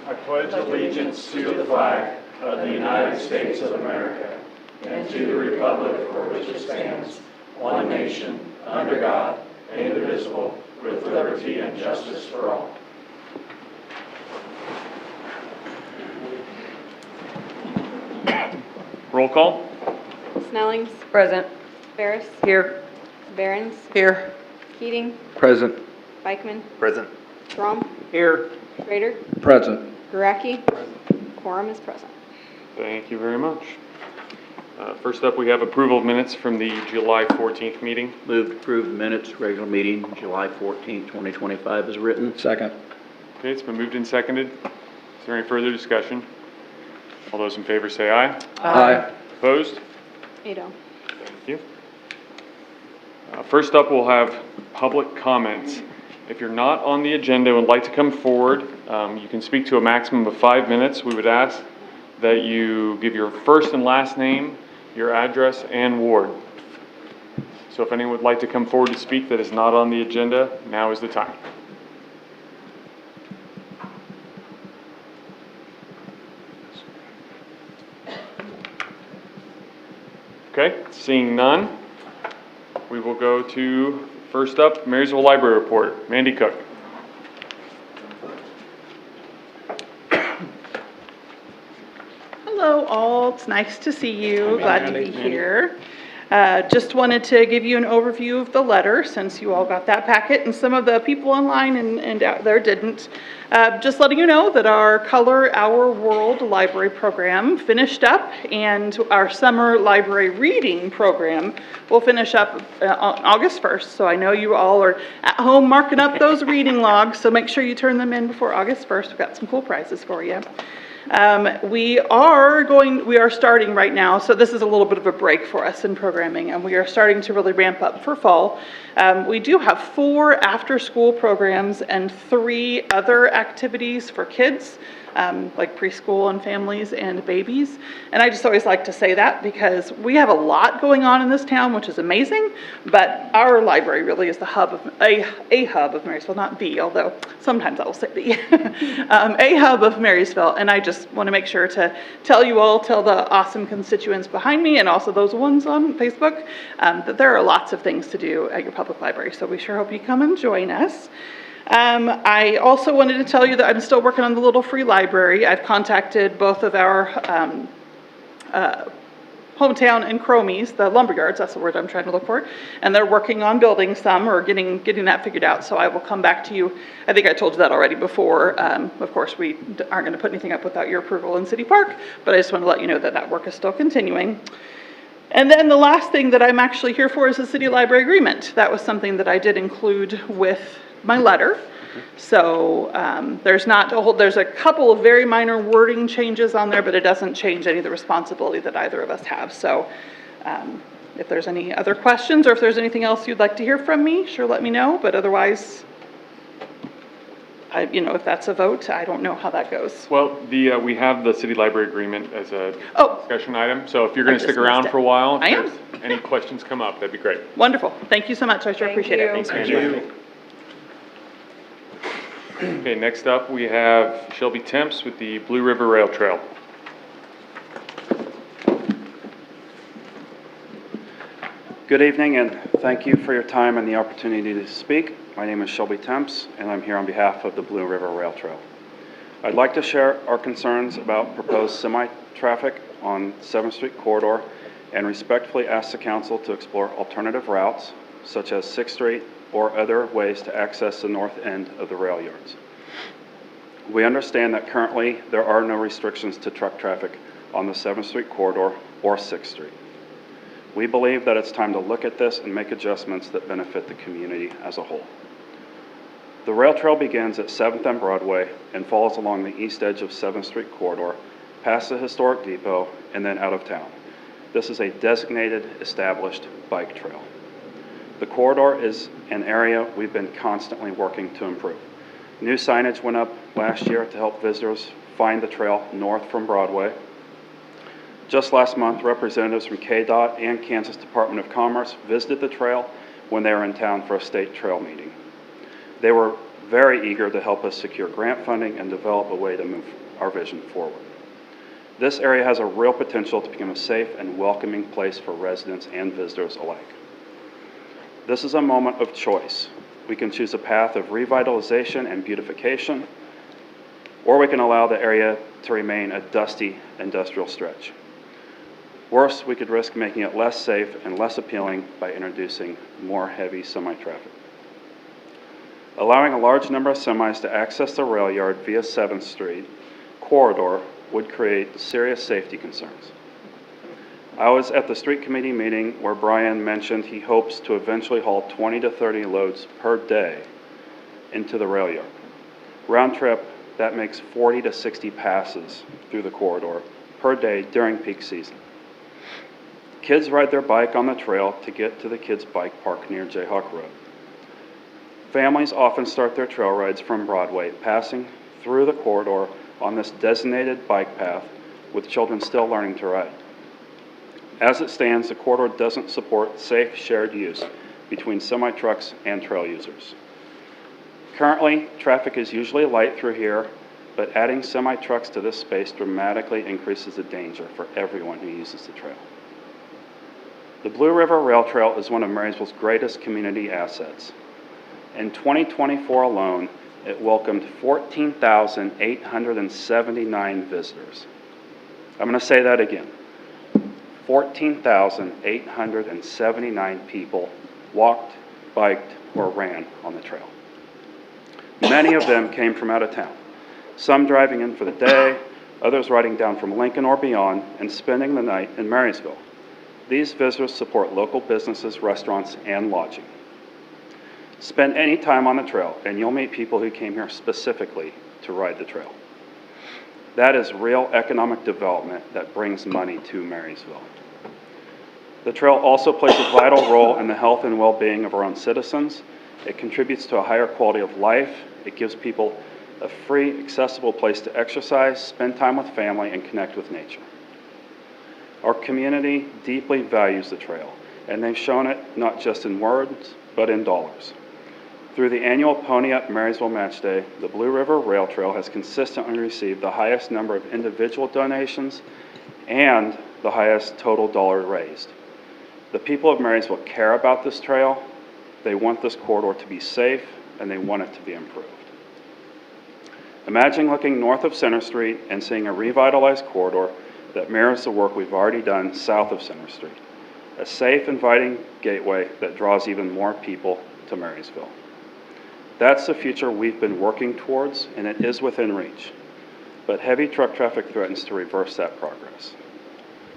I pledge allegiance to the flag of the United States of America and to the republic for which it stands, one nation, under God, indivisible, with liberty and justice for all. Roll call. Snellings. Present. Ferris. Here. Behrens. Here. Keating. Present. Beichman. Present. Strom. Here. Schrader. Present. Gurecki. Quorum is present. Thank you very much. First up, we have approval of minutes from the July 14th meeting. Move to approve minutes, regular meeting, July 14th, 2025 is written. Second. Okay, it's been moved and seconded. Is there any further discussion? All those in favor say aye. Aye. Opposed? 8-0. Thank you. First up, we'll have public comments. If you're not on the agenda and would like to come forward, you can speak to a maximum of 5 minutes. We would ask that you give your first and last name, your address, and ward. So if anyone would like to come forward to speak that is not on the agenda, now is the time. Okay, seeing none, we will go to, first up, Marysville Library Report. Mandy Cook. Hello all, it's nice to see you, glad to be here. Just wanted to give you an overview of the letter since you all got that packet and some of the people online and out there didn't. Just letting you know that our Color Our World library program finished up and our summer library reading program will finish up on August 1st. So I know you all are at home marking up those reading logs, so make sure you turn them in before August 1st. We've got some cool prizes for you. We are starting right now, so this is a little bit of a break for us in programming, and we are starting to really ramp up for fall. We do have 4 after-school programs and 3 other activities for kids, like preschool and families and babies. And I just always like to say that because we have a lot going on in this town, which is amazing, but our library really is the hub of, a hub of Marysville, not the, although sometimes I will say the, a hub of Marysville. And I just want to make sure to tell the awesome constituents behind me and also those ones on Facebook, that there are lots of things to do at your public library. So we sure hope you come and join us. I also wanted to tell you that I'm still working on the little free library. I've contacted both of our hometown and Cromies, the lumberyards, that's the word I'm trying to look for, and they're working on building some or getting that figured out, so I will come back to you. I think I told you that already before. Of course, we aren't going to put anything up without your approval in City Park, but I just want to let you know that that work is still continuing. And then the last thing that I'm actually here for is the city library agreement. That was something that I did include with my letter. So there's a couple of very minor wording changes on there, but it doesn't change any of the responsibility that either of us have. So if there's any other questions or if there's anything else you'd like to hear from me, sure let me know. But otherwise, if that's a vote, I don't know how that goes. Well, we have the city library agreement as a discussion item, so if you're going to stick around for a while, I if there's any questions come up, that'd be great. Wonderful. Thank you so much. I sure appreciate it. Thanks, Mandy. Okay, next up we have Shelby Temps with the Blue River Rail Trail. Good evening, and thank you for your time and the opportunity to speak. My name is Shelby Temps, and I'm here on behalf of the Blue River Rail Trail. I'd like to share our concerns about proposed semi-traffic on 7th Street corridor and respectfully ask the council to explore alternative routes, such as 6th Street or other ways to access the north end of the rail yards. We understand that currently there are no restrictions to truck traffic on the 7th Street corridor or 6th Street. We believe that it's time to look at this and make adjustments that benefit the community as a whole. The rail trail begins at 7th and Broadway and falls along the east edge of 7th Street corridor, past the historic depot, and then out of town. This is a designated, established bike trail. The corridor is an area we've been constantly working to improve. New signage went up last year to help visitors find the trail north from Broadway. Just last month, representatives from KDOT and Kansas Department of Commerce visited the trail when they were in town for a state trail meeting. They were very eager to help us secure grant funding and develop a way to move our vision forward. This area has a real potential to become a safe and welcoming place for residents and visitors alike. This is a moment of choice. We can choose a path of revitalization and beautification, or we can allow the area to remain a dusty industrial stretch. Worse, we could risk making it less safe and less appealing by introducing more heavy semi-traffic. Allowing a large number of semis to access the rail yard via 7th Street corridor would create serious safety concerns. I was at the street committee meeting where Brian mentioned he hopes to eventually haul 20 to 30 loads per day into the rail yard. Round trip, that makes 40 to 60 passes through the corridor per day during peak season. Kids ride their bike on the trail to get to the kids' bike park near Jayhawk Road. Families often start their trail rides from Broadway, passing through the corridor on this designated bike path with children still learning to ride. As it stands, the corridor doesn't support safe shared use between semi-trucks and trail users. Currently, traffic is usually light through here, but adding semi-trucks to this space dramatically increases the danger for everyone who uses the trail. The Blue River Rail Trail is one of Marysville's greatest community assets. In 2024 alone, it welcomed 14,879 visitors. I'm going to say that again. 14,879 people walked, biked, or ran on the trail. Many of them came from out of town, some driving in for the day, others riding down from Lincoln or beyond and spending the night in Marysville. These visitors support local businesses, restaurants, and lodging. Spend any time on the trail, and you'll meet people who came here specifically to ride the trail. That is real economic development that brings money to Marysville. The trail also plays a vital role in the health and well-being of our own citizens. It contributes to a higher quality of life. It gives people a free, accessible place to exercise, spend time with family, and connect with nature. Our community deeply values the trail, and they've shown it not just in words, but in dollars. Through the annual Pony Up Marysville Match Day, the Blue River Rail Trail has consistently received the highest number of individual donations and the highest total dollar raised. The people of Marysville care about this trail, they want this corridor to be safe, and they want it to be improved. Imagine looking north of Center Street and seeing a revitalized corridor that mirrors the work we've already done south of Center Street. A safe, inviting gateway that draws even more people to Marysville. That's the future we've been working towards, and it is within reach. But heavy truck traffic threatens to reverse that progress.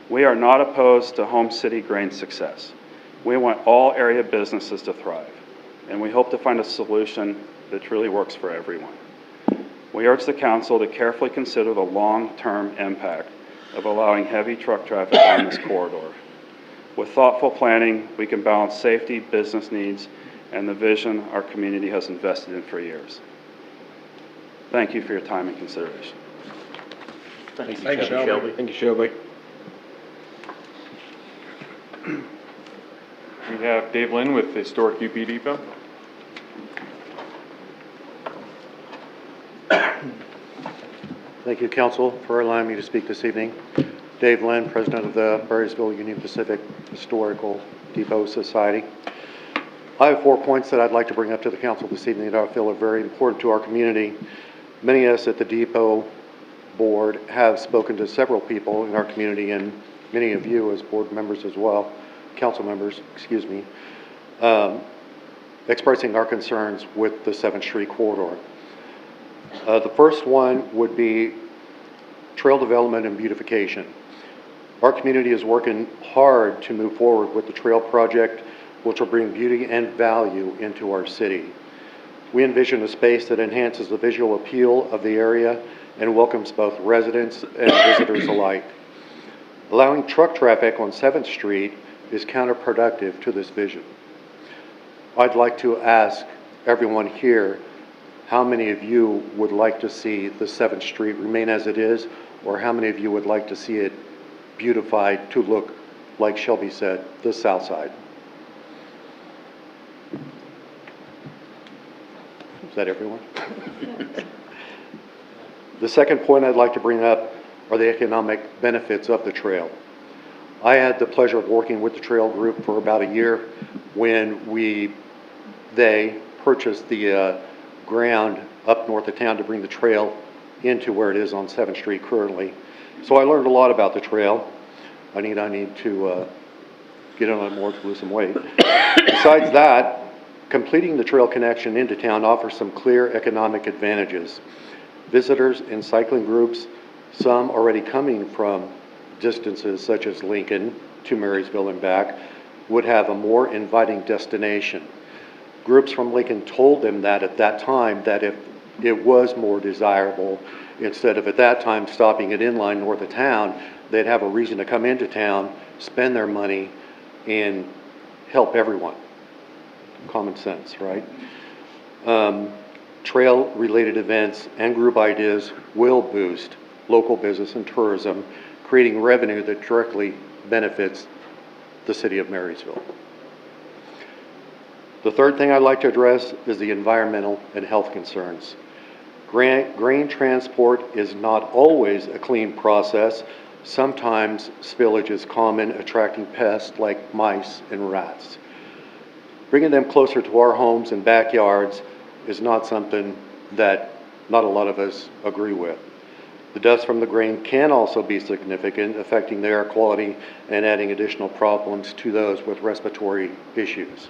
We are not opposed to home city grain success. We want all area businesses to thrive, and we hope to find a solution that truly works for everyone. We urge the council to carefully consider the long-term impact of allowing heavy truck traffic on this corridor. With thoughtful planning, we can balance safety, business needs, and the vision our community has invested in for years. Thank you for your time and consideration. Thank you, Shelby. Thank you, Shelby. We have Dave Lynn with Historic UP Depot. Thank you, Council, for allowing me to speak this evening. Dave Lynn, President of the Marysville Union Pacific Historical Depot Society. I have 4 points that I'd like to bring up to the Council this evening that I feel are very important to our community. Many of us at the Depot Board have spoken to several people in our community, and many of you as board members as well, council members, excuse me, expressing our concerns with the 7th Street corridor. The first one would be trail development and beautification. Our community is working hard to move forward with the trail project, which will bring beauty and value into our city. We envision a space that enhances the visual appeal of the area and welcomes both residents and visitors alike. Allowing truck traffic on 7th Street is counterproductive to this vision. I'd like to ask everyone here, how many of you would like to see the 7th Street remain as it is, or how many of you would like to see it beautified to look, like Shelby said, the south side? Is that everyone? The second point I'd like to bring up are the economic benefits of the trail. I had the pleasure of working with the trail group for about a year when they purchased the ground up north of town to bring the trail into where it is on 7th Street currently. So I learned a lot about the trail. I need to get on it more to lose some weight. Besides that, completing the trail connection into town offers some clear economic advantages. Visitors and cycling groups, some already coming from distances such as Lincoln to Marysville and back, would have a more inviting destination. Groups from Lincoln told them that at that time, that if it was more desirable, instead of at that time stopping at inline north of town, they'd have a reason to come into town, spend their money, and help everyone. Common sense, right? Trail-related events and group ideas will boost local business and tourism, creating revenue that directly benefits the city of Marysville. The third thing I'd like to address is the environmental and health concerns. Grain transport is not always a clean process. Sometimes spillage is common, attracting pests like mice and rats. Bringing them closer to our homes and backyards is not something that not a lot of us agree with. The dust from the grain can also be significant, affecting the air quality and adding additional problems to those with respiratory issues.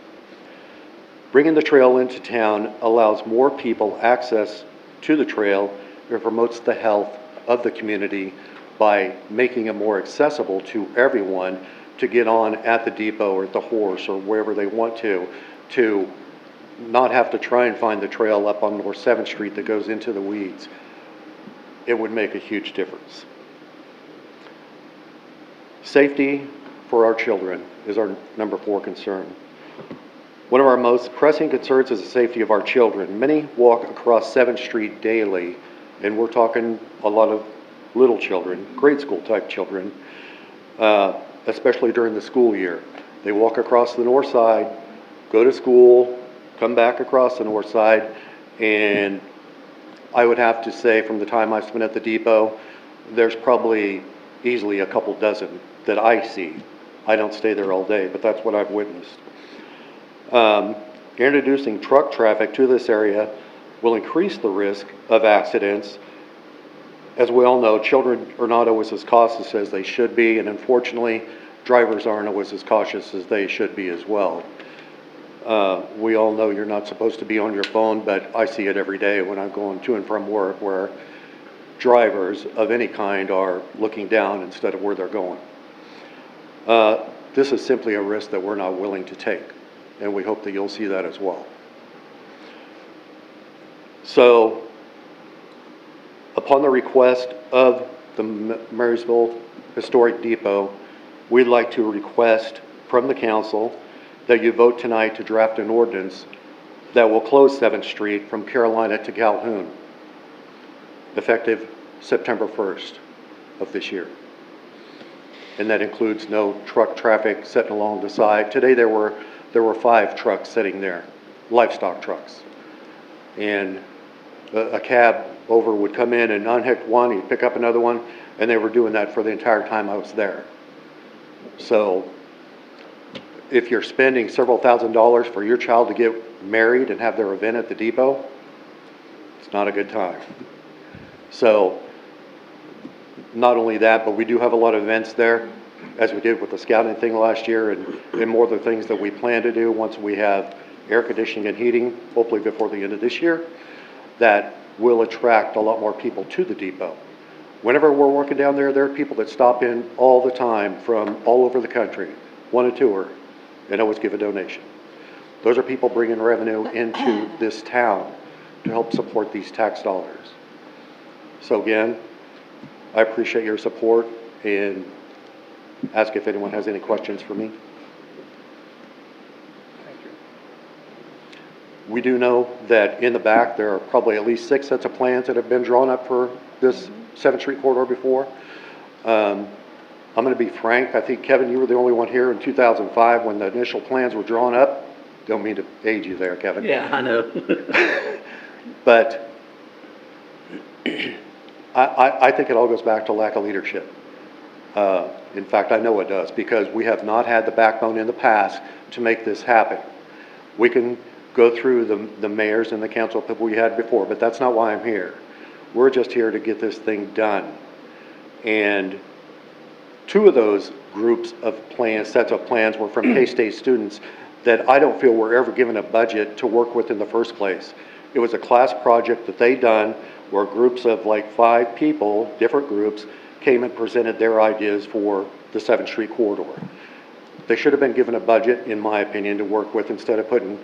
Bringing the trail into town allows more people access to the trail and promotes the health of the community by making it more accessible to everyone to get on at the depot or at the horse or wherever they want to not have to try and find the trail up on North 7th Street that goes into the weeds. It would make a huge difference. Safety for our children is our number 4 concern. One of our most pressing concerns is the safety of our children. Many walk across 7th Street daily, and we're talking a lot of little children, grade school type children, especially during the school year. They walk across the north side, go to school, come back across the north side, and I would have to say from the time I've spent at the depot, there's probably easily a couple dozen that I see. I don't stay there all day, but that's what I've witnessed. Introducing truck traffic to this area will increase the risk of accidents. As we all know, children are not always as cautious as they should be, and unfortunately, drivers aren't always as cautious as they should be as well. We all know you're not supposed to be on your phone, but I see it every day when I'm going to and from work where drivers of any kind are looking down instead of where they're going. This is simply a risk that we're not willing to take, and we hope that you'll see that as well. So, upon the request of the Marysville Historic Depot, we'd like to request from the council that you vote tonight to draft an ordinance that will close 7th Street from Carolina to Calhoun, effective September 1st of this year. And that includes no truck traffic sitting along the side. Today there were 5 trucks sitting there, livestock trucks. And a cab over would come in and unhook one, he'd pick up another one, and they were doing that for the entire time I was there. So if you're spending several $1,000s for your child to get married and have their event at the depot, it's not a good time. So not only that, but we do have a lot of events there, as we did with the scouting thing last year, and more of the things that we plan to do once we have air conditioning and heating, hopefully before the end of this year, that will attract a lot more people to the depot. Whenever we're working down there, there are people that stop in all the time from all over the country, want a tour, and always give a donation. Those are people bringing revenue into this town to help support these tax dollars. So again, I appreciate your support and ask if anyone has any questions for me. We do know that in the back there are probably at least 6 sets of plans that have been drawn up for this 7th Street corridor before. I'm going to be frank. I think, Kevin, you were the only one here in 2005 when the initial plans were drawn up. Don't mean to age you there, Kevin. Yeah, I know. But I think it all goes back to lack of leadership. In fact, I know it does, because we have not had the backbone in the past to make this happen. We can go through the mayors and the council people we had before, but that's not why I'm here. We're just here to get this thing done. And two of those groups of plans, sets of plans, were from K-State students that I don't feel were ever given a budget to work with in the first place. It was a class project that they done where groups of like 5 people, different groups, came and presented their ideas for the 7th Street corridor. They should have been given a budget, in my opinion, to work with, instead of putting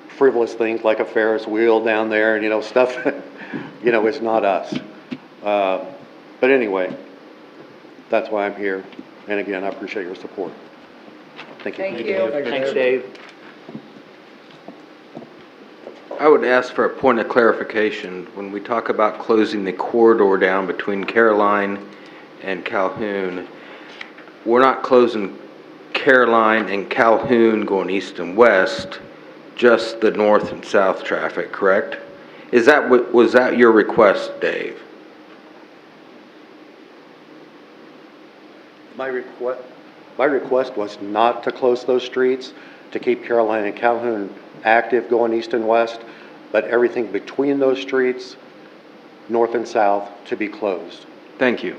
frivolous things like a Ferris wheel down there and, you know, stuff that, you know, is not us. But anyway, that's why I'm here. And again, I appreciate your support. Thank you. Thank you. Thanks, Dave. I would ask for a point of clarification. When we talk about closing the corridor down between Caroline and Calhoun, we're not closing Caroline and Calhoun going east and west, just the north and south traffic, correct? Was that your request, Dave? My request was not to close those streets, to keep Caroline and Calhoun active going east and west, but everything between those streets, north and south, to be closed. Thank you.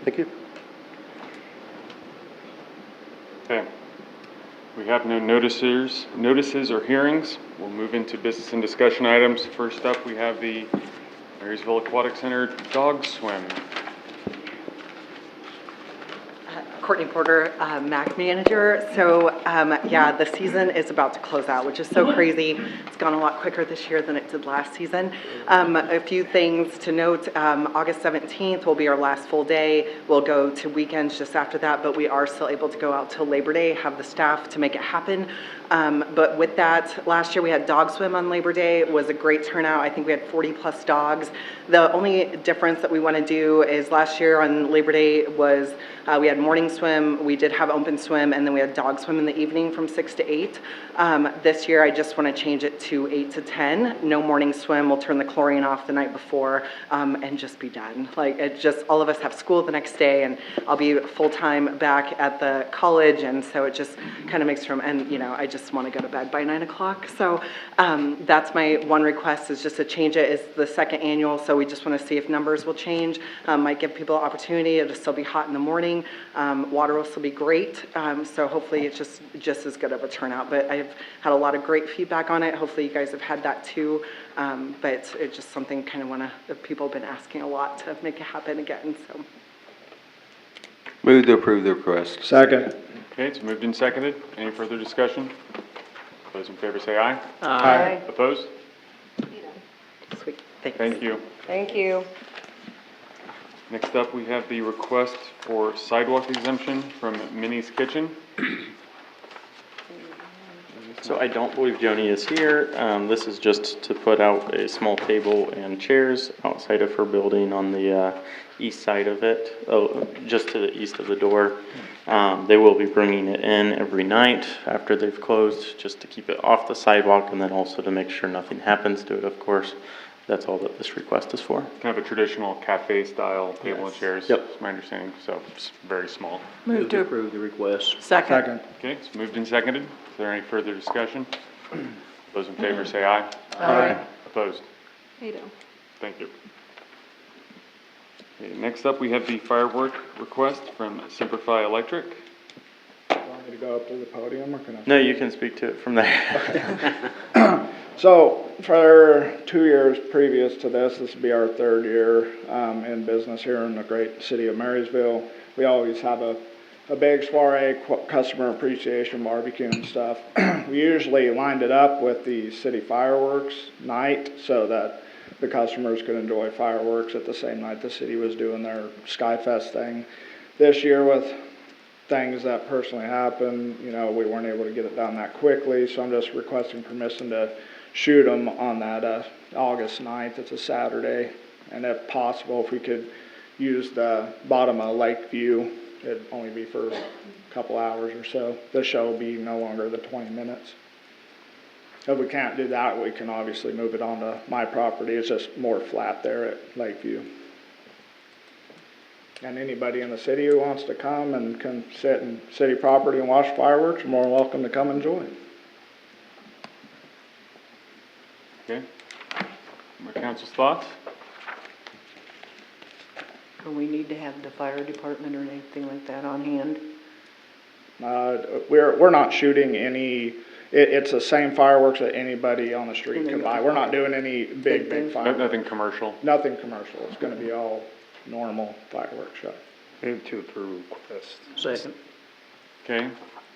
Thank you. Okay. We have no notices or hearings. We'll move into business and discussion items. First up, we have the Marysville Aquatic Center dog swim. Courtney Porter, MAC manager. So yeah, the season is about to close out, which is so crazy. It's gone a lot quicker this year than it did last season. A few things to note, August 17th will be our last full day. We'll go to weekends just after that, but we are still able to go out till Labor Day, have the staff to make it happen. But with that, last year we had dog swim on Labor Day. It was a great turnout. I think we had 40 plus dogs. The only difference that we want to do is last year on Labor Day was we had morning swim, we did have open swim, and then we had dog swim in the evening from 6 to 8. This year I just want to change it to 8 to 10. No morning swim. We'll turn the chlorine off the night before and just be done. Like, it just, all of us have school the next day, and I'll be full-time back at the college, and so it just kind of makes from, and you know, I just want to go to bed by 9 o'clock. So that's my one request, is just to change it. It's the second annual, so we just want to see if numbers will change. Might give people opportunity. It'll still be hot in the morning. Water will still be great. So hopefully it's just as good of a turnout. But I've had a lot of great feedback on it. Hopefully you guys have had that too. But it's just something kind of people have been asking a lot to make it happen again. So. Move to approve the request. Second. Okay, it's moved and seconded. Any further discussion? Those in favor say aye. Aye. Opposed? Sweet. Thanks. Thank you. Thank you. Next up, we have the request for sidewalk exemption from Minnie's Kitchen. So I don't believe Joni is here. This is just to put out a small table and chairs outside of her building on the east side of it, just to the east of the door. They will be bringing it in every night after they've closed, just to keep it off the sidewalk, and then also to make sure nothing happens to it, of course. That's all that this request is for. Kind of a traditional cafe style table and chairs. Yep. Is my understanding, so it's very small. Move to approve the request. Second. Okay, it's moved and seconded. Is there any further discussion? Those in favor say aye. Aye. Opposed? Ado. Thank you. Okay, next up, we have the firework request from Simplify Electric. Want me to go up to the podium, or can I? No, you can speak to it from there. So for 2 years previous to this will be our third year in business here in the great city of Marysville. We always have a big soiree, customer appreciation barbecue and stuff. We usually lined it up with the city fireworks night so that the customers could enjoy fireworks at the same night the city was doing their Skyfest thing. This year, with things that personally happened, you know, we weren't able to get it done that quickly, so I'm just requesting permission to shoot them on that August 9th. It's a Saturday, and if possible, if we could use the bottom of Lakeview, it'd only be for a couple hours or so. The show will be no longer than 20 minutes. If we can't do that, we can obviously move it onto my property. It's just more flat there at Lakeview. And anybody in the city who wants to come and can sit in city property and watch fireworks are more than welcome to come and join. Okay. More council's thoughts? Do we need to have the fire department or anything like that on hand? We're not shooting any, it's the same fireworks that anybody on the street can buy. We're not doing any big fireworks. Nothing commercial? Nothing commercial. It's gonna be all normal fireworks show. Move to approve request. Second. Okay,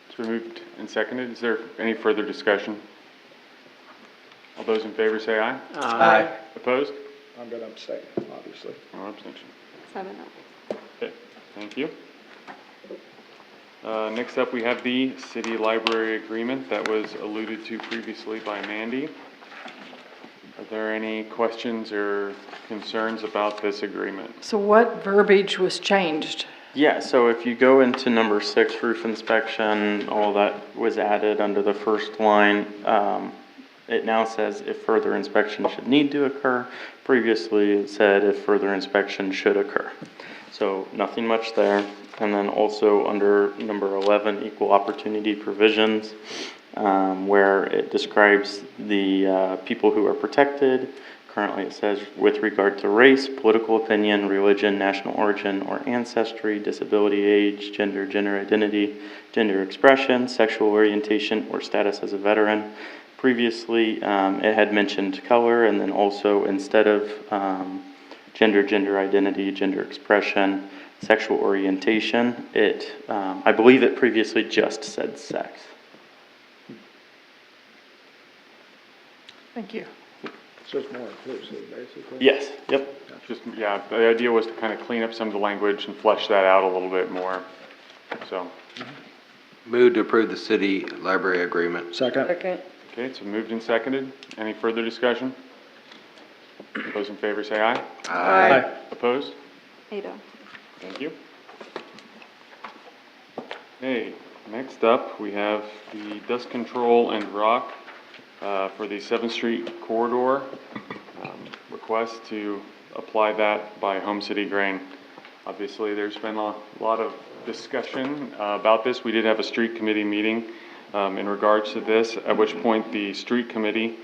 it's been moved and seconded. Is there any further discussion? All those in favor say aye. Aye. Opposed? I'm gonna abstain, obviously. No abstention. 7-0. Okay, thank you. Next up, we have the city library agreement that was alluded to previously by Mandy. Are there any questions or concerns about this agreement? So what verbiage was changed? Yeah, so if you go into number 6, roof inspection, all that was added under the first line. It now says if further inspection should need to occur. Previously, it said if further inspection should occur. So nothing much there. And then also under number 11, equal opportunity provisions, where it describes the people who are protected. Currently it says with regard to race, political opinion, religion, national origin or ancestry, disability, age, gender, gender identity, gender expression, sexual orientation, or status as a veteran. Previously, it had mentioned color, and then also instead of gender, gender identity, gender expression, sexual orientation, I believe it previously just said sex. Thank you. It's just more inclusive, basically. Yes, yep. Just, yeah, the idea was to kind of clean up some of the language and flesh that out a little bit more, so. Move to approve the city library agreement. Second. Second. Okay, so moved and seconded. Any further discussion? Those in favor say aye. Aye. Opposed? 8-0. Thank you. Okay, next up, we have the dust control and rock for the 7th Street corridor. Request to apply that by Home City Grain. Obviously, there's been a lot of discussion about this. We did have a street committee meeting in regards to this, at which point the street committee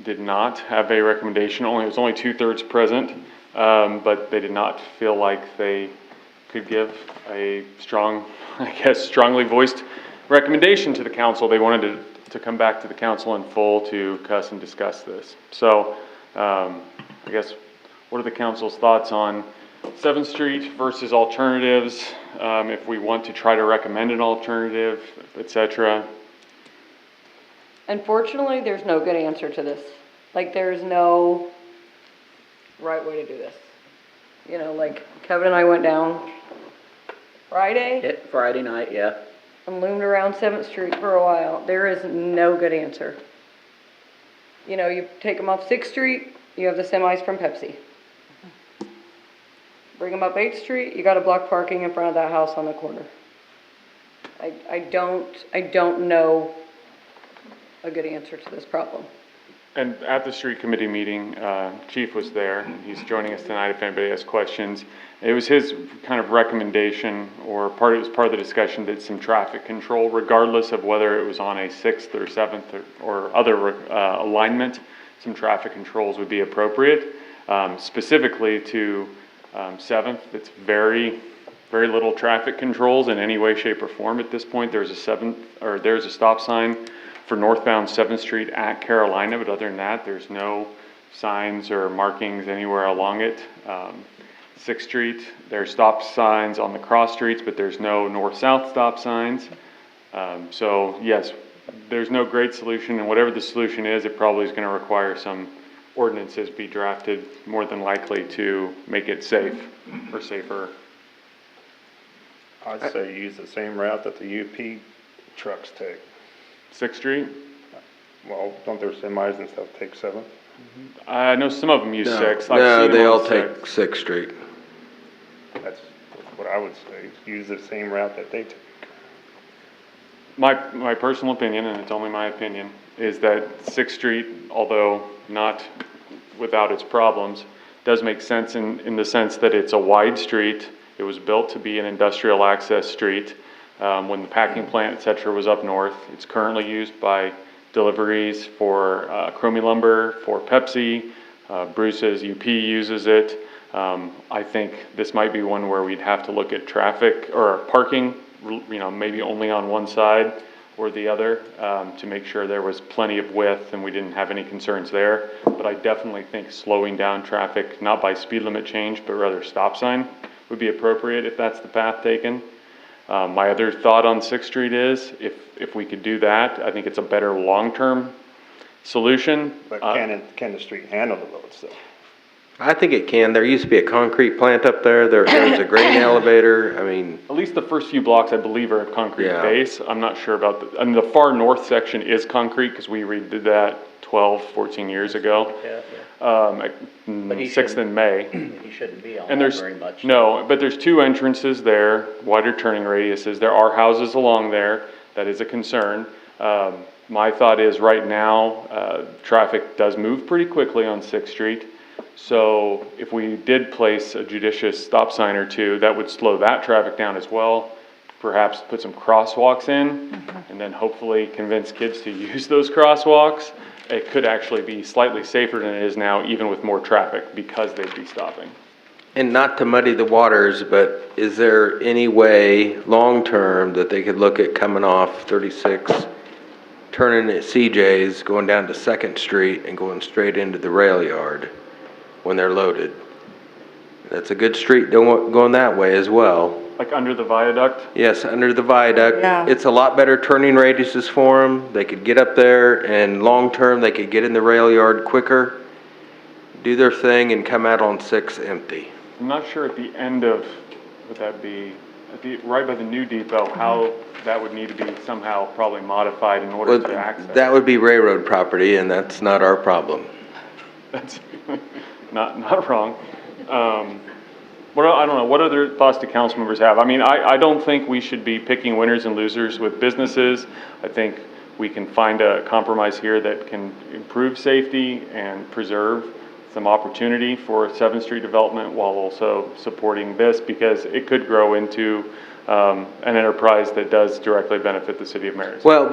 did not have a recommendation. It was only 2/3 present, but they did not feel like they could give a strong, I guess, strongly voiced recommendation to the council. They wanted to come back to the council in full to discuss this. So, I guess, what are the council's thoughts on 7th Street versus alternatives, if we want to try to recommend an alternative, etc.? Unfortunately, there's no good answer to this. Like, there's no right way to do this. You know, like Kevin and I went down Friday Friday night, yeah. and loomed around 7th Street for a while. There is no good answer. You know, you take them off 6th Street, you have the semis from Pepsi. Bring them up 8th Street, you got to block parking in front of that house on the corner. I don't know a good answer to this problem. And at the street committee meeting, Chief was there, and he's joining us tonight if anybody has questions. It was his kind of recommendation, or it was part of the discussion, that some traffic control, regardless of whether it was on a 6th or 7th or other alignment, some traffic controls would be appropriate. Specifically to 7th, it's very, very little traffic controls in any way, shape, or form at this point. There's a stop sign for northbound 7th Street at Carolina, but other than that, there's no signs or markings anywhere along it. 6th Street, there's stop signs on the cross streets, but there's no north-south stop signs. So yes, there's no great solution, and whatever the solution is, it probably is going to require some ordinances be drafted, more than likely, to make it safe or safer. I'd say use the same route that the UP trucks take. 6th Street? Well, don't their semis and stuff take 7th? I know some of them use 6th. No, I've seen they them all on take 6th. 6th Street. That's what I would say. Use the same route that they take. My personal opinion, and it's only my opinion, is that Sixth Street, although not without its problems, does make sense in the sense that it's a wide street. It was built to be an industrial access street when the packing plant, et cetera, was up north. It's currently used by deliveries for Chromie lumber, for Pepsi. Bruce's UP uses it. I think this might be one where we'd have to look at traffic or parking, maybe only on one side or the other, to make sure there was plenty of width and we didn't have any concerns there. But I definitely think slowing down traffic, not by speed limit change, but rather stop sign, would be appropriate if that's the path taken. My other thought on Sixth Street is if we could do that, I think it's a better long-term solution. But can the street handle the load still? I think it can. There used to be a concrete plant up there. There's a grain elevator. I mean, At least the first few blocks, I believe, are a concrete Yeah. base. I'm not sure about the far north section is concrete because we redid that 12, 14 years ago. At 6th and May. He shouldn't be on And that there's, very much. no, but there's two entrances there, wider turning radiuses. There are houses along there. That is a concern. My thought is right now, traffic does move pretty quickly on 6th Street. So if we did place a judicious stop sign or two, that would slow that traffic down as well. Perhaps put some crosswalks in and then hopefully convince kids to use those crosswalks. It could actually be slightly safer than it is now, even with more traffic, because they'd be stopping. and not to muddy the waters, but is there any way, long-term, that they could look at coming off 36, turning at CJ's, going down to 2nd Street and going straight into the rail yard when they're loaded? That's a good street going that way as well. Like under the viaduct? Yes, under the viaduct. Yeah. It's a lot better turning radiuses for them. They could get up there, and long-term, they could get in the rail yard quicker, do their thing, and come out on 6 empty. I'm not sure at the end of, would that be, right by the new depot, how that would need to be somehow probably modified in order to access. That would be railroad property, and that's not our problem. That's not wrong. I don't know, what other thoughts do council members have? I mean, I don't think we should be picking winners and losers with businesses. I think we can find a compromise here that can improve safety and preserve some opportunity for 7th Street development while also supporting this, because it could grow into an enterprise that does directly benefit the city of Marysville. Well,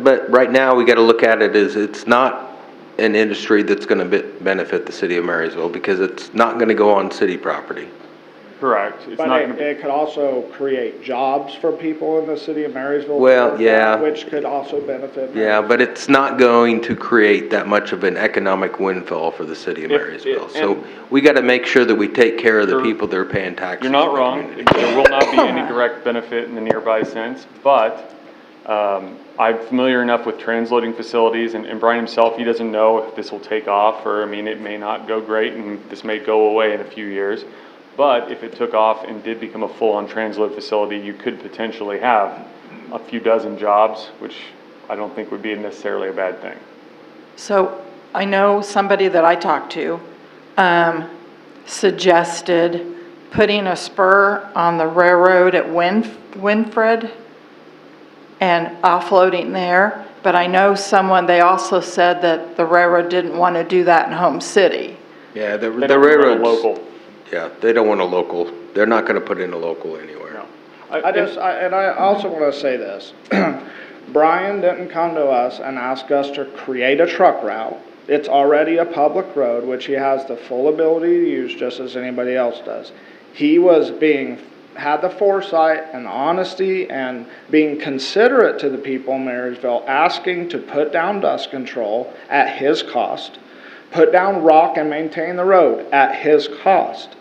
but right now, we gotta look at it as it's not an industry that's gonna benefit the city of Marysville, because it's not gonna go on city property. Correct. It's But not gonna be. it could also create jobs for people in the city of Marysville. Well, yeah. Which could also benefit. Yeah, but it's not going to create that much of an economic windfall for the city of Marysville. So we gotta make sure that we take care of the people that are paying taxes. You're not in the wrong. community. There will not be any direct benefit in the nearby sense, but I'm familiar enough with transloading facilities, and Brian himself, he doesn't know if this will take off, or, I mean, it may not go great, and this may go away in a few years. But if it took off and did become a full-on transload facility, you could potentially have a few dozen jobs, which I don't think would be necessarily a bad thing. So I know somebody that I talked to suggested putting a spur on the railroad at Winfred and offloading there. But I know they also said that the railroad didn't want to do that in Home City. Yeah, the They don't want a railroads. local. Yeah, they don't want a local, they're not gonna put in a local anywhere. I also want to say this. Brian didn't come to us and ask us to create a truck route. It's already a public road, which he has the full ability to use just as anybody else does. He had the foresight and the honesty and being considerate to the people in Marysville, asking to put down dust control at his cost, put down rock and maintain the road at his cost.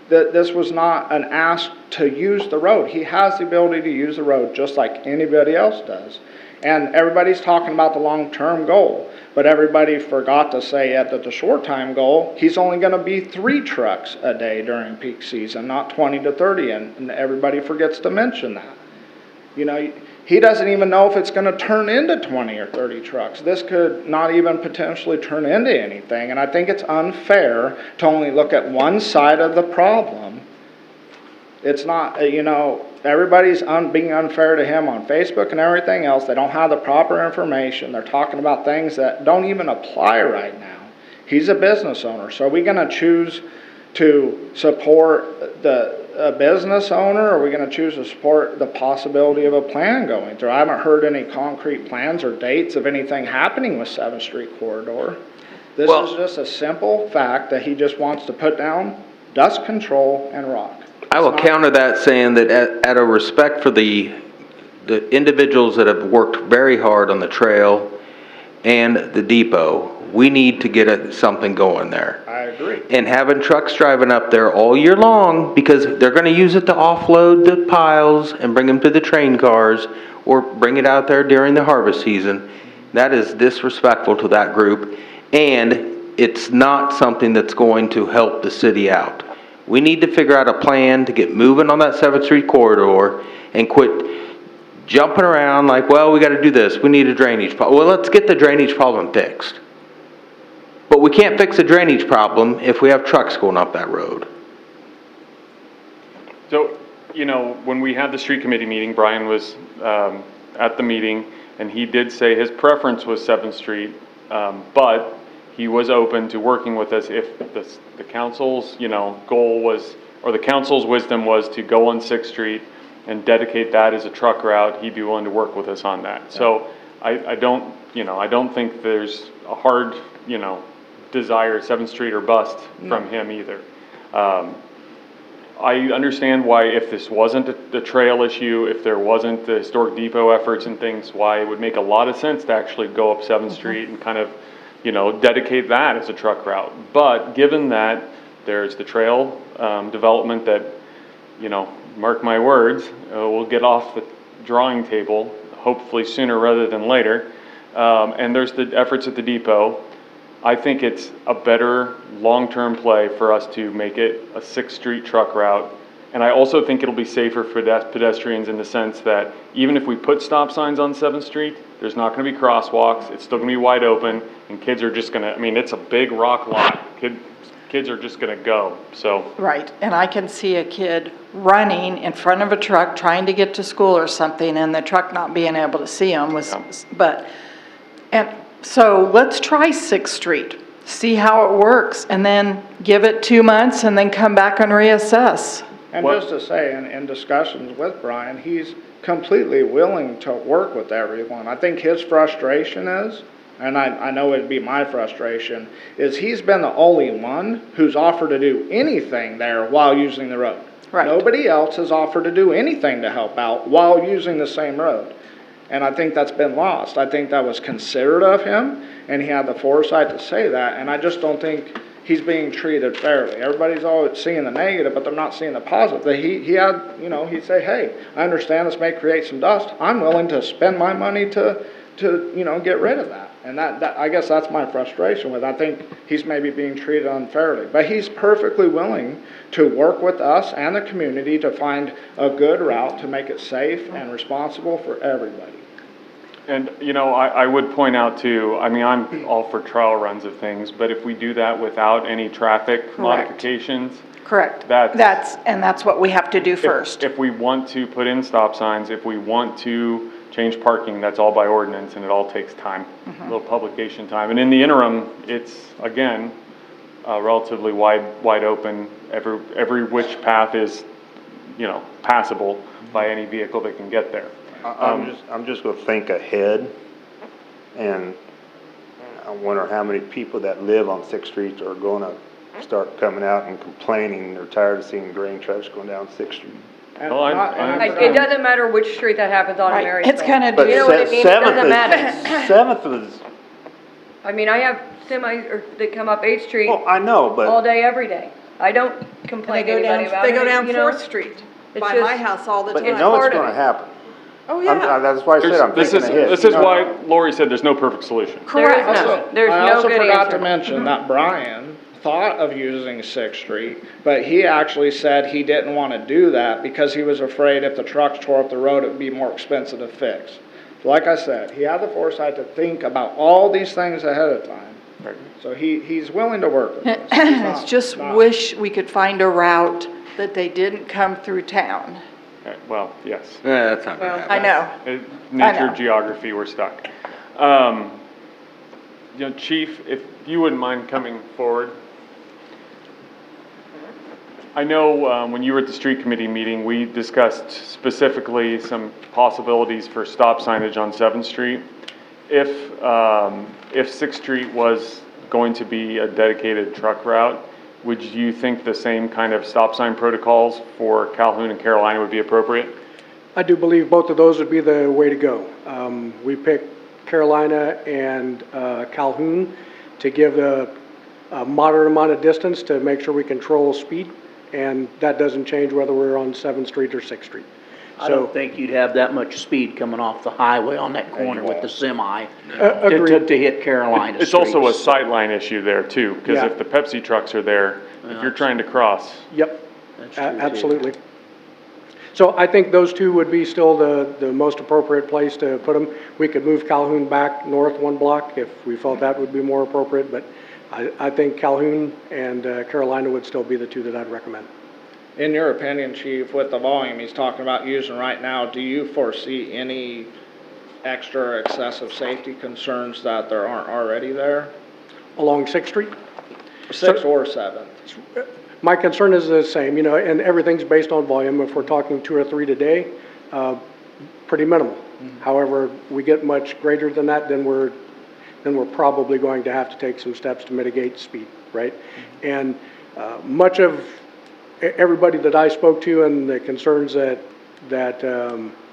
That this was not an ask to use the road. He has the ability to use the road just like anybody else does. And everybody's talking about the long-term goal, but everybody forgot to say that the short-time goal, he's only going to be 3 trucks a day during peak season, not 20 to 30, and everybody forgets to mention that. You know, he doesn't even know if it's going to turn into 20 or 30 trucks. This could not even potentially turn into anything, and I think it's unfair to only look at one side of the problem. It's not, everybody's being unfair to him on Facebook and everything else. They don't have the proper information. They're talking about things that don't even apply right now. He's a business owner, so are we gonna choose to support a business owner, or are we gonna choose to support the possibility of a plan going through? I haven't heard any concrete plans or dates of anything happening with 7th Street corridor. This is just a simple fact that he just wants to put down dust control and rock. I will counter that saying that out of respect for the individuals that have worked very hard on the trail and the depot, we need to get something going there. I agree. And having trucks driving up there all year long, because they're gonna use it to offload the piles and bring them to the train cars, or bring it out there during the harvest season, that is disrespectful to that group, and it's not something that's going to help the city out. We need to figure out a plan to get moving on that 7th Street corridor and quit jumping around like, well, we gotta do this, we need a drainage problem. Well, let's get the drainage problem fixed. But we can't fix a drainage problem if we have trucks going up that road. So, you know, when we had the street committee meeting, Brian was at the meeting, and he did say his preference was 7th Street, but he was open to working with us if the council's, you know, goal was, or the council's wisdom was to go on 6th Street and dedicate that as a truck route. He'd be willing to work with us on that. So I don't, you know, I don't think there's a hard, you know, desire 7th Street or bust from him either. I understand why, if this wasn't the trail issue, if there wasn't the historic depot efforts and things, why it would make a lot of sense to actually go up 7th Street and kind of, you know, dedicate that as a truck route. But given that there's the trail development that, you know, mark my words, we'll get off the drawing table, hopefully sooner rather than later, and there's the efforts at the depot. I think it's a better long-term play for us to make it a 6th Street truck route. And I also think it'll be safer for pedestrians in the sense that even if we put stop signs on 7th Street, there's not gonna be crosswalks, it's still gonna be wide open, and kids are just gonna, I mean, it's a big rock lot. Kids are just gonna go, so. Right, and I can see a kid running in front of a truck trying to get to school or something, and the truck not being able to see them and so let's try 6th Street, see how it works, and then give it 2 months and then come back and reassess. And just to say, in discussions with Brian, he's completely willing to work with everyone. I think his frustration is, and I know it'd be my frustration, is he's been the only one who's offered to do anything there while using the road. Right. Nobody else has offered to do anything to help out while using the same road. And I think that's been lost. I think that was considerate of him, and he had the foresight to say that, and I just don't think he's being treated fairly. Everybody's always seeing the negative, but they're not seeing the positive. That he had, you know, he'd say, hey, I understand this may create some dust. I'm willing to spend my money to you know, get rid of that. And that I guess that's my frustration with it. I think he's maybe being treated unfairly. But he's perfectly willing to work with us and the community to find a good route to make it safe and responsible for everybody. And, you know, I would point out too, I mean, I'm all for trial runs of things, but if we do that without any traffic modifications. Correct. That's what we have to do first. If we want to put in stop signs, if we want to change parking, that's all by ordinance, and it all takes time, a little publication time. And in the interim, it's, again, relatively wide open. Every which path is, you know, passable by any vehicle that can get there. I'm just gonna think ahead, and I wonder how many people that live on 6th Street are gonna start coming out and complaining they're tired of seeing grain trucks going down 6th Street. Well, It doesn't matter which street that happens on in Marysville. It's kind of, But You know what it means? It doesn't matter. 7th is, I mean, I have semis that come up 8th Street well, I know, but. all day, every day. I don't complain to anybody about it. They go down you know? 4th Street It's by just- my house all the But time. you know it's part of gonna it. happen. Oh, yeah. That's why I said I'm This thinking ahead. is why Lori said there's no perfect solution. There's I no also good forgot answer. to mention that Brian thought of using 6th Street, but he actually said he didn't want to do that because he was afraid if the trucks tore up the road, it would be more expensive to fix. So like I said, he had the foresight to think about all these things ahead of time. Right. So he's willing to work with us. it's just wish we could find a route that they didn't come through town. Well, yes. Yeah, that's not gonna I happen. know. Nature, know. geography, we're stuck. Chief, if you wouldn't mind coming forward. I know when you were at the street committee meeting, we discussed specifically some possibilities for stop signage on 7th Street. If 6th Street was going to be a dedicated truck route, would you think the same kind of stop sign protocols for Calhoun and Carolina would be appropriate? I do believe both of those would be the way to go. We picked Carolina and Calhoun to give a moderate amount of distance to make sure we control speed, and that doesn't change whether we're on 7th Street or 6th Street. I don't think you'd have that much speed coming off the highway on that corner with the semi Agreed. to hit Carolina It's also a streets. sightline issue there too, because Yeah. if the Pepsi trucks are there, if you're trying to cross. Yep, That's true, too. absolutely. So I think those two would be still the most appropriate place to put them. We could move Calhoun back north 1 block if we felt that would be more appropriate, but I think Calhoun and Carolina would still be the two that I'd recommend. In your opinion, Chief, with the volume he's talking about using right now, do you foresee any extra excessive safety concerns that there aren't already there? Along 6th Street? 6th or 7th? My concern is the same, and everything's based on volume. If we're talking 2 or 3 today, pretty minimal. However, we get much greater than that, then we're probably going to have to take some steps to mitigate speed, right? And much of everybody that I spoke to and the concerns that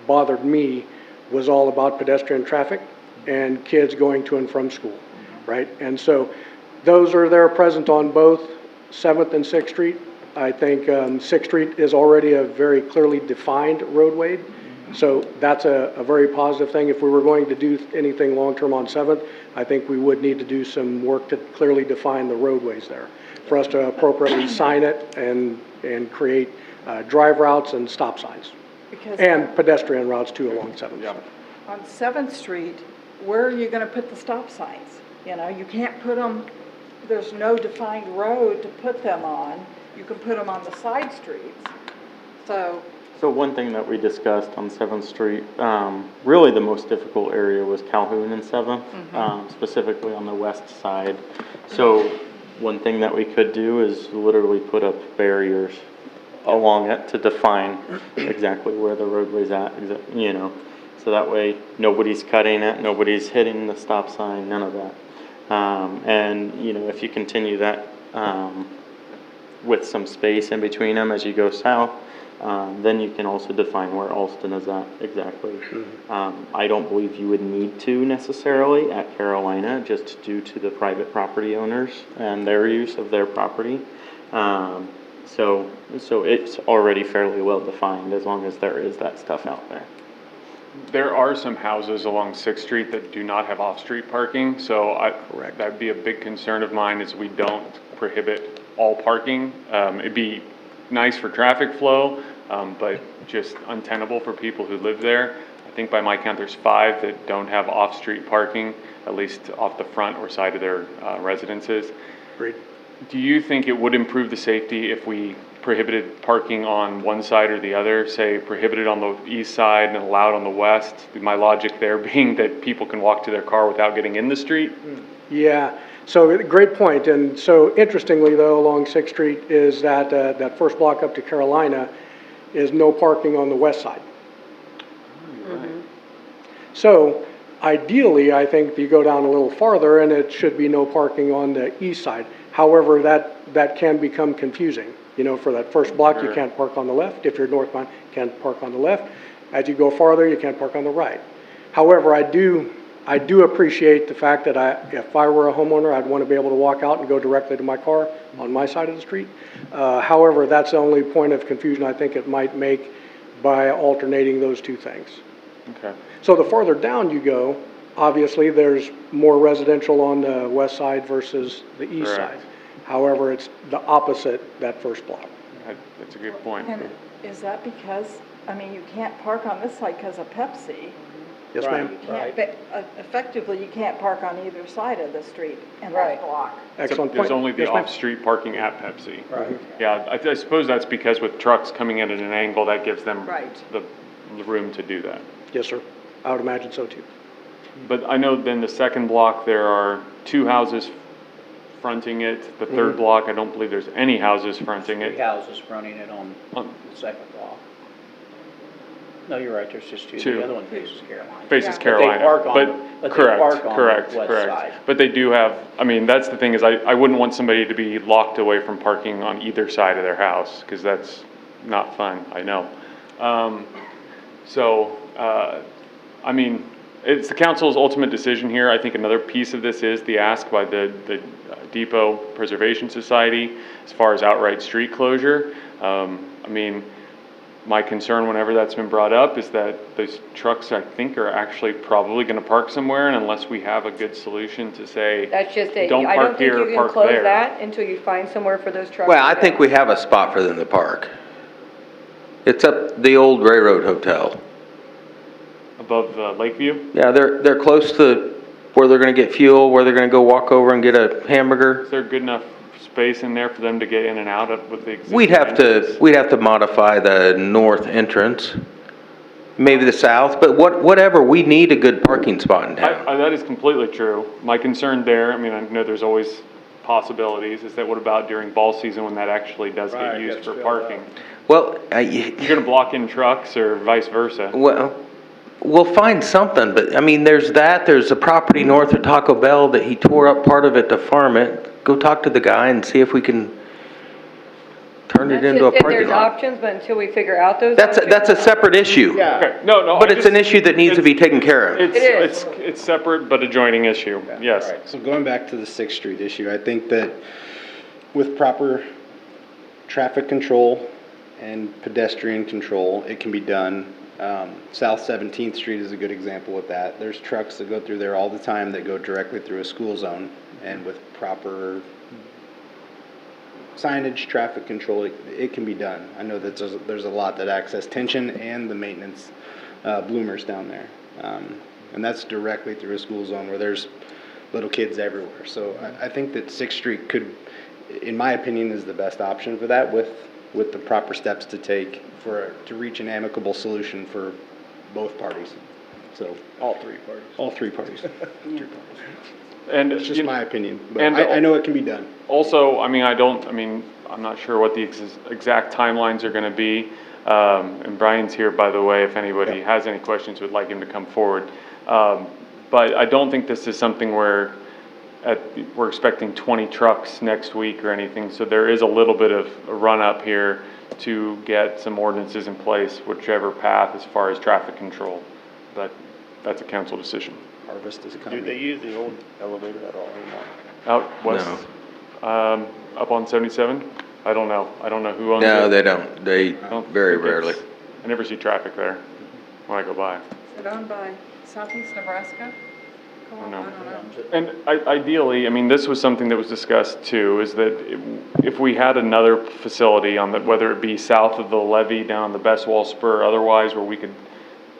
bothered me was all about pedestrian traffic and kids going to and from school, right? And so those are there present on both 7th and 6th Street. I think 6th Street is already a very clearly defined roadway, so that's a very positive thing. If we were going to do anything long-term on 7th, I think we would need to do some work to clearly define the roadways there for us to appropriately sign it and create drive routes and stop signs. Because And pedestrian routes too along 7th. on 7th Street, where are you going to put the stop signs? You can't put them, there's no defined road to put them on. You can put them on the side streets. So one thing that we discussed on 7th Street, really the most difficult area was Calhoun and 7th, specifically on the west side. So one thing that we could do is literally put up barriers along it to define exactly where the roadway's at, so that way nobody's cutting it, nobody's hitting the stop sign, none of that. And if you continue that with some space in between them as you go south, then you can also define where Alston is at exactly. I don't believe you would need to necessarily at Carolina, just due to the private property owners and their use of their property. So it's already fairly well defined as long as there is that stuff out there. There are some houses along 6th Street that do not have off-street parking, so that'd be a big concern of mine is we don't prohibit all parking. It'd be nice for traffic flow, but just untenable for people who live there. I think by my count, there's 5 that don't have off-street parking, at least off the front or side of their residences. Great. Do you think it would improve the safety if we prohibited parking on one side or the other, say prohibited on the east side and allowed on the west? My logic there being that people can walk to their car without getting in the street? Yeah, so great point. And so interestingly though, along 6th Street is that that first block up to Carolina is no parking on the west side. So ideally, I think you go down a little farther and it should be no parking on the east side. However, that can become confusing. For that first block, you can't park on the left. If you're northbound, you can't park on the left. As you go farther, you can't park on the right. However, I do appreciate the fact that if I were a homeowner, I'd want to be able to walk out and go directly to my car on my side of the street. However, that's the only point of confusion I think it might make by alternating those two things. Okay. So the farther down you go, obviously there's more residential on the west side versus the east side. However, it's the opposite that first block. That's a good point. And is that because, you can't park on this side because of Pepsi, Yes, ma'am. Right. But effectively, you can't park on either side of the street in Right. that block. Excellent There's point. only the Yes, ma'am. off-street parking at Pepsi. Right. Yeah, I suppose that's because with trucks coming in at an angle, that gives them Right. the room to do that. Yes, sir. I would imagine so too. But I know then the second block, there are 2 houses fronting it. The third block, I don't believe there's any houses fronting Three it. houses fronting it on On- the second block. No, you're right, there's just two. Two. The other one faces Carolina. Faces Yeah. But they Carolina. park on- but they correct, park on the correct, west correct. side. But they do have, I mean, that's the thing is I wouldn't want somebody to be locked away from parking on either side of their house, because that's not fun, I know. I mean, it's the council's ultimate decision here. I think another piece of this is the ask by the Depot Preservation Society as far as outright street closure. I mean, my concern whenever that's been brought up is that those trucks, I think, are actually probably going to park somewhere, and unless we have a good solution to say, That's just it. don't I don't park think here, you can park close there. that until you find somewhere for those trucks. Well, to I go. think we have a spot for them to park. It's up the old Railroad Hotel. Above Lakeview? Yeah, they're close to where they're gonna get fuel, where they're gonna go walk over and get a hamburger. Is there good enough space in there for them to get in and out of with the existing We'd have entrance? to modify the north entrance, maybe the south, but whatever, we need a good parking spot in town. That is completely true. My concern there, I mean, I know there's always possibilities, is that what about during ball season when that actually does get Right, used gets for filled parking? Well, You're gonna block in trucks or vice versa? well, we'll find something, but I mean, there's a property north of Taco Bell that he tore up part of it to farm it. Go talk to the guy and see if we can turn it That's into a just it. parking There's lot. options, but until we figure out those. That's options- a separate issue. Yeah. Okay, no. But it's an issue that needs to be taken care of. It is. It's separate but adjoining issue, yes. Right, so going back to the 6th Street issue, I think that with proper traffic control and pedestrian control, it can be done. South 17th Street is a good example of that. There's trucks that go through there all the time that go directly through a school zone, and with proper signage, traffic control, it can be done. I know that there's a lot that access Tension and the maintenance bloomers down there. And that's directly through a school zone where there's little kids everywhere. So I think that 6th Street could, in my opinion, is the best option for that with the proper steps to take to reach an amicable solution for both parties. So All three parties. all three parties. And It's just my opinion, but and I know it can be done. Also, I'm not sure what the exact timelines are gonna be. And Brian's here, by the way, if anybody has any questions, would like him to come forward. But I don't think this is something where we're expecting 20 trucks next week or anything. So there is a little bit of a run up here to get some ordinances in place, whichever path as far as traffic control. But that's a council decision. Harvest is Do coming. they use the old elevator at all anymore? Out west? Up on 77? I don't know. I don't know who owns it. No, they don't. They I don't very think it's- rarely. I never see traffic there when I go by. Is it owned by Southeast Nebraska? I don't know. And ideally, I mean, this was something that was discussed too, is that if we had another facility on the, whether it be south of the levee, down on the Best Wall Spur, otherwise where we could,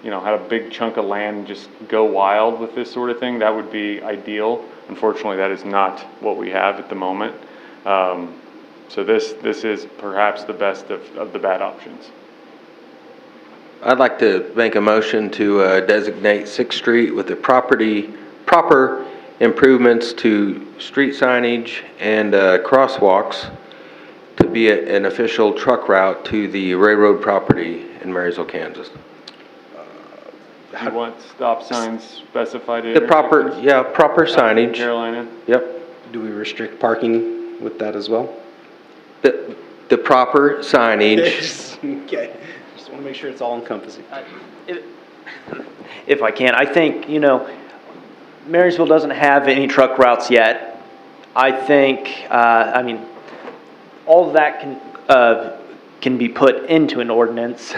had a big chunk of land and just go wild with this sort of thing, that would be ideal. Unfortunately, that is not what we have at the moment. So this is perhaps the best of the bad options. I'd like to make a motion to designate 6th Street with the proper improvements to street signage and crosswalks to be an official truck route to the railroad property in Marysville, Kansas. You want stop signs specified at The proper signage. Carolina? Yep. Do we restrict parking with that as well? The proper signage. Okay, just want to make sure it's all encompassing. If I can, I think, Marysville doesn't have any truck routes yet. I think, all of that can be put into an ordinance.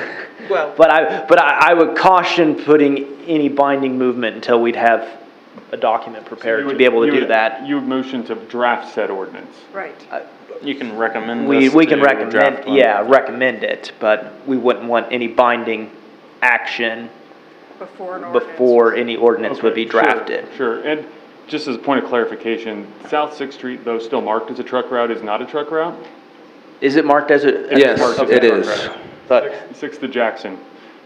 Well, but I would caution putting any binding movement until we'd have a document prepared to be able to do that. You would motion to draft said ordinance. Right. You can recommend We this can to recommend, draft one. recommend it, but we wouldn't want any binding action before any ordinance would be Okay, sure, drafted. Sure, and just as a point of clarification, South Sixth Street, though still marked as a truck route, is not a truck route? Is it marked as a? Yes, Marked as a it truck is. route. But Sixth to Jackson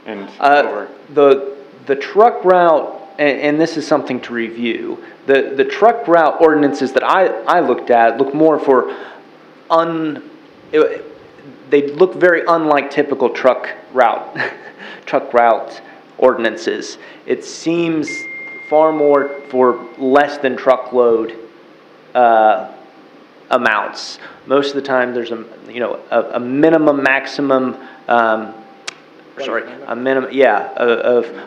and over. the truck route, and this is something to review, the truck route ordinances that I looked at look more for they look very unlike typical truck route ordinances. It seems far more for less than truckload amounts. Most of the time, there's a minimum, maximum, a minimum,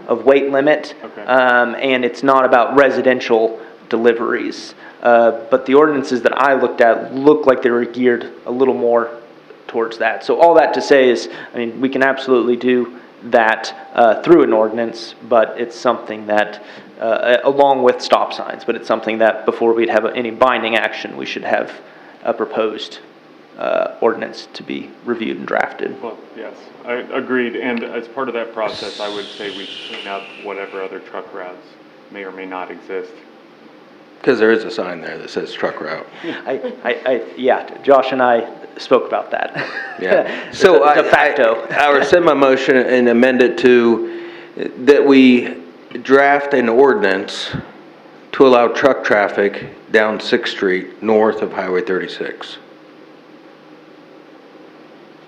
of weight limit. Okay. And it's not about residential deliveries. But the ordinances that I looked at look like they were geared a little more towards that. So all that to say is, I mean, we can absolutely do that through an ordinance, but it's something that, along with stop signs, but it's something that before we'd have any binding action, we should have a proposed ordinance to be reviewed and drafted. Well, yes, I agreed, and as part of that process, I would say we clean up whatever other truck routes may or may not exist. Because there is a sign there that says truck route. Yeah, Josh and I spoke about that. Yeah. So de facto. I rescind my motion and amend it to that we draft an ordinance to allow truck traffic down 6th Street north of Highway 36.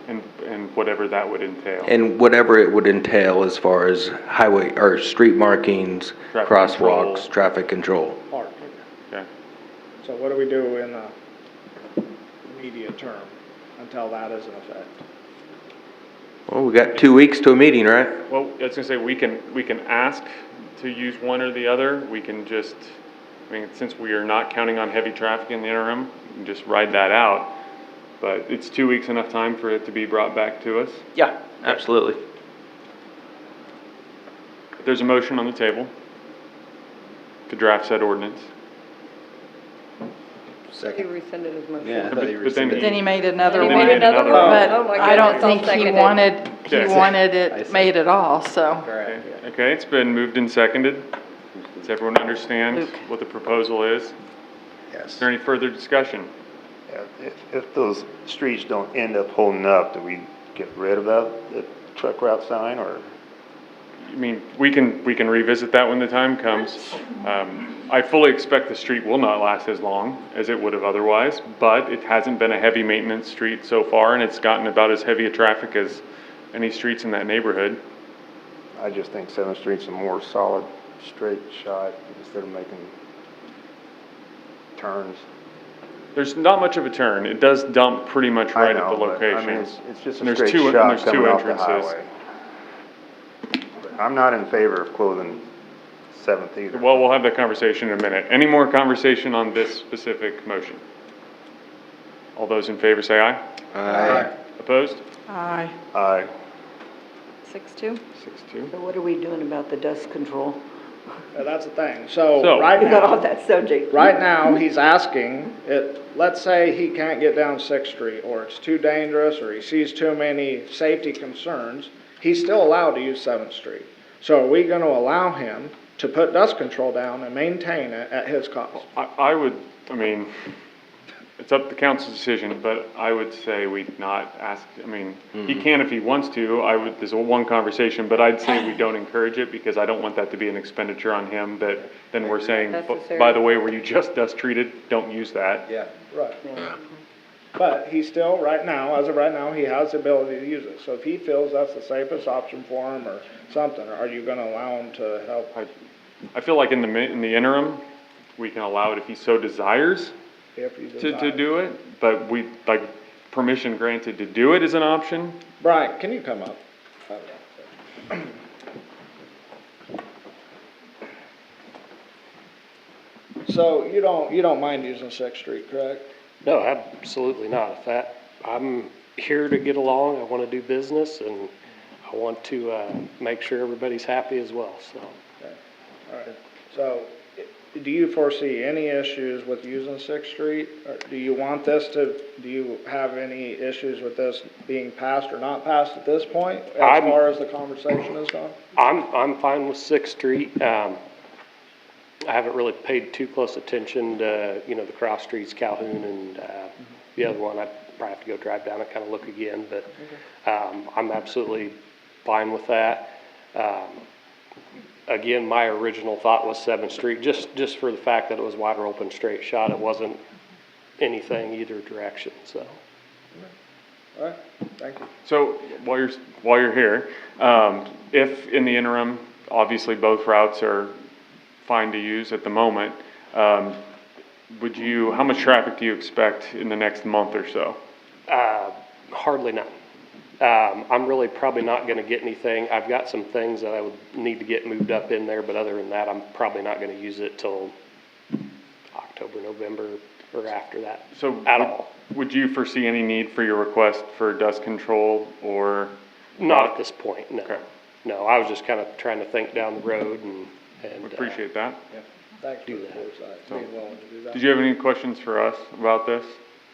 And whatever that would entail. And whatever it would entail as far as highway or street markings, Traffic crosswalks, control. traffic control. Okay. So what do we do in the immediate term until that is in effect? Well, we got 2 weeks to a meeting, right? Well, I was gonna say, we can ask to use one or the other. We can just, I mean, since we are not counting on heavy traffic in the interim, we can just ride that out. But it's 2 weeks enough time for it to be brought back to us. Yeah, absolutely. There's a motion on the table to draft said ordinance. He rescinded his motion. Yeah, I thought he But then rescinded. Then he made another Then he one. made another one. But Oh my I don't goodness, I'll think second he it. wanted I it see. made at all, so. Correct. Okay, it's been moved and seconded. Does everyone understand Luke. what the proposal is? Is Yes. there any further discussion? Yeah, if those streets don't end up holding up, do we get rid of the truck route sign, or? I mean, we can revisit that when the time comes. I fully expect the street will not last as long as it would have otherwise, but it hasn't been a heavy maintenance street so far, and it's gotten about as heavy a traffic as any streets in that neighborhood. I just think 7th Street's a more solid, straight shot instead of making turns. There's not much of a turn. It does dump pretty much right at the but, I mean, location. it's just And a there's straight two- shot there's two coming off the entrances. highway. But I'm not in favor of closing 7th either. Well, we'll have that conversation in a minute. Any more conversation on this specific motion? All those in favor say aye. Aye. Opposed? Aye. Aye. 6-2? 6-2. So what are we doing about the dust control? That's the thing. So So- right We got off now, that subject. right now, he's asking, let's say he can't get down 6th Street, or it's too dangerous, or he sees too many safety concerns, he's still allowed to use 7th Street. So are we gonna allow him to put dust control down and maintain it at his cost? I mean, it's up to council's decision, but I would say we'd not ask, I mean, he can if he wants to, there's one conversation, but I'd say we don't encourage it, because I don't want that to be an expenditure on him, that then we're saying, Necessary. by the way, were you just dust treated, don't use that. Yeah. Right. But he still, right now, as of right now, he has the ability to use it. So if he feels that's the safest option for him or something, are you gonna allow him to help? I feel like in the interim, we can allow it if he so desires If he to decides? do it, but permission granted to do it is an option. Brian, can you come up? So you don't mind using 6th Street, correct? No, absolutely not. I'm here to get along, I want to do business, and I want to make sure everybody's happy as well, so. Okay. All right. So do you foresee any issues with using 6th Street? Or do you want this to, do you have any issues with this being passed or not passed at this point, as far as the conversation has gone? I'm fine with 6th Street. I haven't really paid too close attention to, you know, the cross streets, Calhoun, and the other one. I'd probably have to go drive down and kind of look again, but I'm absolutely fine with that. Again, my original thought was 7th Street, just for the fact that it was wider open straight shot. It wasn't anything either direction, so. All right, thank you. So while you're here, if in the interim, obviously both routes are fine to use at the moment, how much traffic do you expect in the next month or so? Hardly none. I'm really probably not gonna get anything. I've got some things that I would need to get moved up in there, but other than that, I'm probably not gonna use it till October, November, or after that, So at all. Would you foresee any need for your request for dust control or? Not at this point, no. Okay. No, I was just kind of trying to think down the road and. Appreciate that. Yeah, thanks for the foresight, being willing to do that. Did you have any questions for us about this?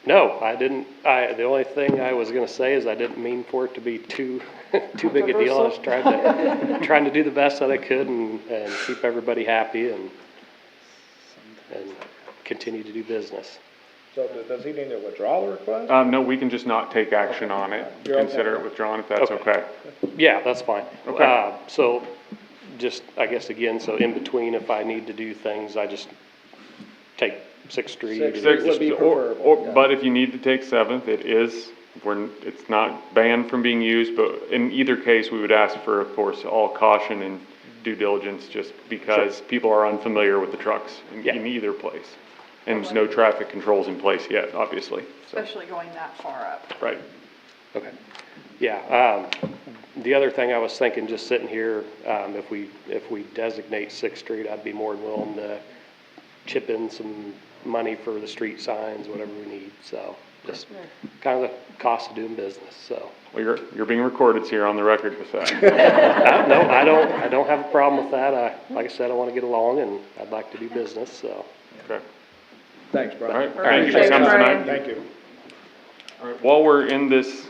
No, I didn't. The only thing I was gonna say is I didn't mean for it to be too big a deal. I was trying to do the best that I could and keep everybody happy and continue to do business. So does he need to withdraw the request? No, we can just not take action on it. You're okay. Consider it withdrawn if that's okay. Yeah, that's fine. Okay. So just, I guess again, so in between, if I need to do things, I just take 6th Street. 6th Street would be preferable. Yeah. But if you need to take 7th, it's not banned from being used, but in either case, we would ask for, of course, all caution and due diligence, just because people are unfamiliar with the trucks in either place. And there's no traffic controls in place yet, obviously. So. Especially going that far up. Right. Okay. Yeah, the other thing I was thinking, just sitting here, if we designate 6th Street, I'd be more than willing to chip in some money for the street signs, whatever we need, so just kind of the cost of doing business, so. Well, you're being recorded, so you're on the record with that. No, I don't have a problem with that. Like I said, I want to get along and I'd like to do business, so. Okay. Thanks, Brian. All right, thank you for coming tonight. Thank you. All right, while we're in this,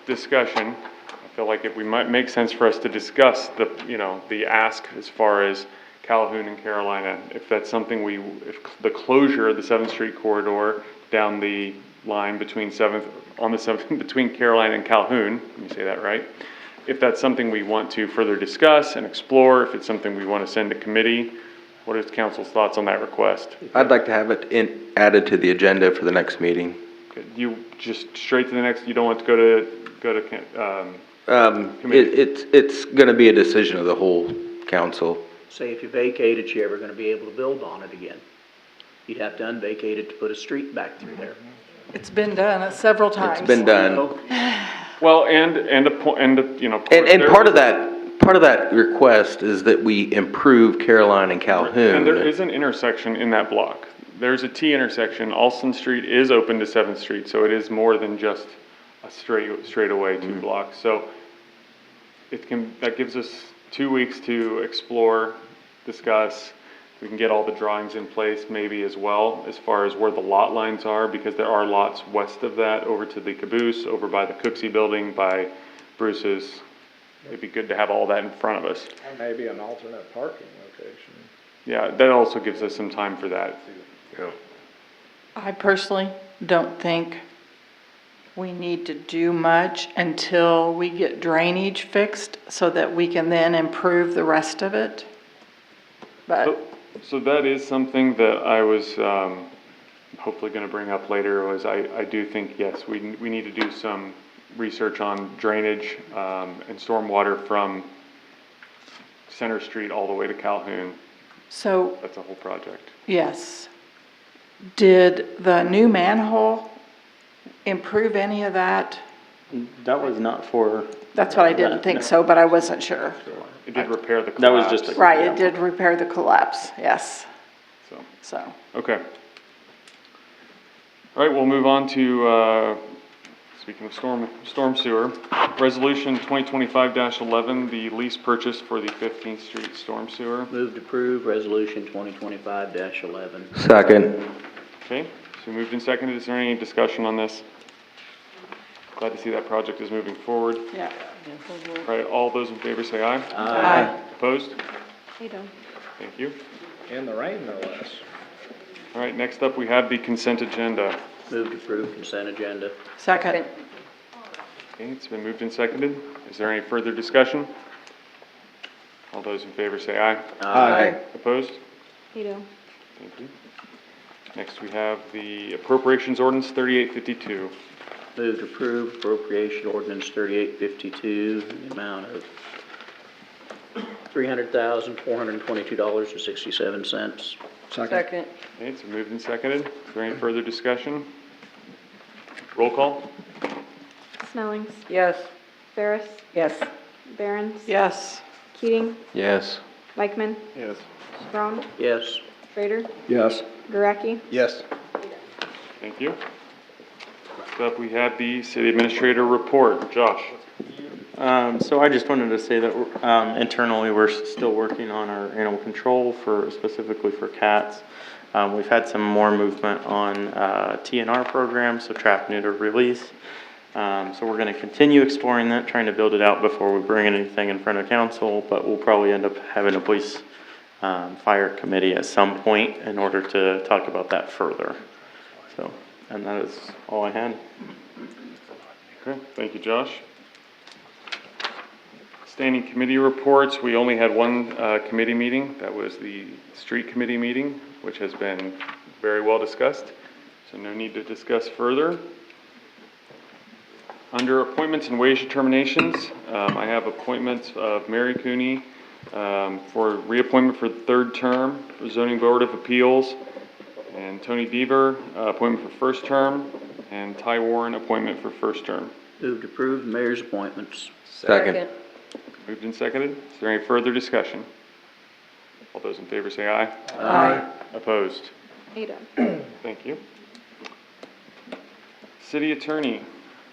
discussion, I feel like it might make sense for us to discuss the ask as far as Calhoun and Carolina. If that's something if the closure of the 7th Street corridor down the line between between Carolina and Calhoun, let me say that right. If that's something we want to further discuss and explore, if it's something we want to send to committee, what is council's thoughts on that request? I'd like to have it added to the agenda for the next meeting. You just straight to the next, you don't want to go to committee? It's gonna be a decision of the whole council. Say if you vacate it, you're ever gonna be able to build on it again. You'd have to unvacate it to put a street back through there. It's been done several times. It's been done. Well, and part of that request is that we improve Caroline and Calhoun. And there is an intersection in that block. There's a T intersection. Alston Street is open to 7th Street, so it is more than just a straightaway 2 blocks. So that gives us 2 weeks to explore, discuss. We can get all the drawings in place maybe as well, as far as where the lot lines are, because there are lots west of that, over to the Caboose, over by the Cooksey building, by Bruce's. It'd be good to have all that in front of us. And maybe an alternate parking location. Yeah, that also gives us some time for that. Yeah. I personally don't think we need to do much until we get drainage fixed so that we can then improve the rest of it. But So that is something that I was hopefully going to bring up later. Was I do think, yes, we need to do some research on drainage and stormwater from Center Street all the way to Calhoun. So that's a whole project. Yes. Did the new manhole improve any of that? That was not for. That's what I didn't think so, but I wasn't sure. It did repair the collapse. That was just right. It did repair the collapse. Yes. So. Okay. All right. We'll move on to speaking of storm sewer, Resolution 2025-11, the lease purchase for the 15th Street storm sewer. Move to approve Resolution 2025-11. Second. Okay, so moved and seconded. Is there any discussion on this? Glad to see that project is moving forward. Yeah. All right, all those in favor say aye. Aye. Opposed? Ditto. Thank you. In the rain, no less. All right, next up, we have the consent agenda. Move to approve consent agenda. Second. Okay, it's been moved and seconded. Is there any further discussion? All those in favor say aye. Aye. Opposed? Ditto. Thank you. Next, we have the appropriations ordinance 3852. Move to approve appropriation ordinance 3852 in the amount of $300,422.67. Second. Okay, it's been moved and seconded. Is there any further discussion? Roll call? Snellings. Yes. Ferris. Yes. Barron's. Yes. Keating. Yes. Weichman. Yes. Strong. Yes. Schrader. Yes. Gurecki. Yes. Thank you. Next up, we have the city administrator report. Josh? So I just wanted to say that internally, we're still working on our animal control specifically for cats. We've had some more movement on TNR programs, so trap, neuter, release. So we're going to continue exploring that, trying to build it out before we bring anything in front of council, but we'll probably end up having a police fire committee at some point in order to talk about that further. So, and that is all I had. Okay, thank you, Josh. Standing committee reports, we only had one committee meeting. That was the street committee meeting, which has been very well discussed, so no need to discuss further. Under appointments and wage determinations, I have appointments of Mary Cooney for reappointment for the third term for Zoning Board of Appeals, and Tony Deaver, appointment for first term, and Ty Warren, appointment for first term. Move to approve the mayor's appointments. Second. Moved and seconded. Is there any further discussion? All those in favor say aye. Aye. Opposed? Ditto. Thank you. City Attorney,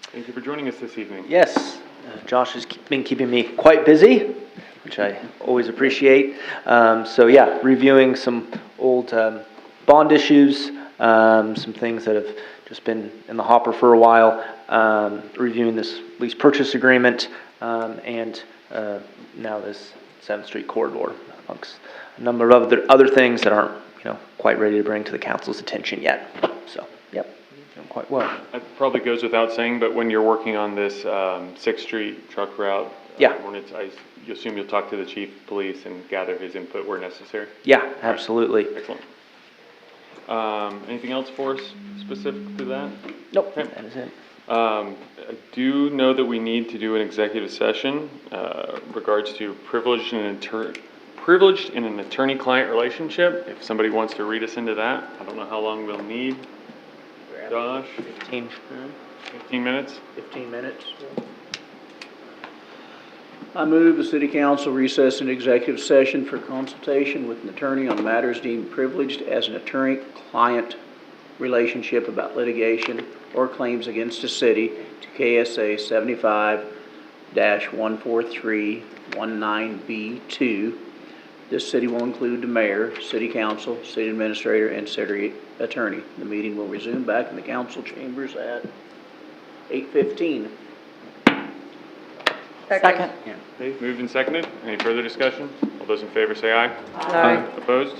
thank you for joining us this evening. Yes, Josh has been keeping me quite busy, which I always appreciate. So yeah, reviewing some old bond issues, some things that have just been in the hopper for a while, reviewing this lease purchase agreement, and now this 7th Street corridor, amongst a number of other things that aren't, quite ready to bring to the council's attention yet. So, yep, doing quite well. That probably goes without saying, but when you're working on this 6th Street truck route, Yeah. ordinance, you assume you'll talk to the chief of police and gather his input where necessary? Yeah, absolutely. Excellent. Anything else for us specific to that? Nope, Okay. that is it. I do know that we need to do an executive session regards to privileged in an attorney-client relationship. If somebody wants to read us into that, I don't know how long we'll need. Josh? 15. 15 minutes? 15 minutes. I move the city council recess an executive session for consultation with an attorney on matters deemed privileged as an attorney-client relationship about litigation or claims against a city to KSA 75-14319B2. This city will include the mayor, city council, city administrator, and city attorney. The meeting will resume back in the council chambers at 8:15. Second. Okay, moved and seconded. Any further discussion? All those in favor say aye. Aye. Opposed?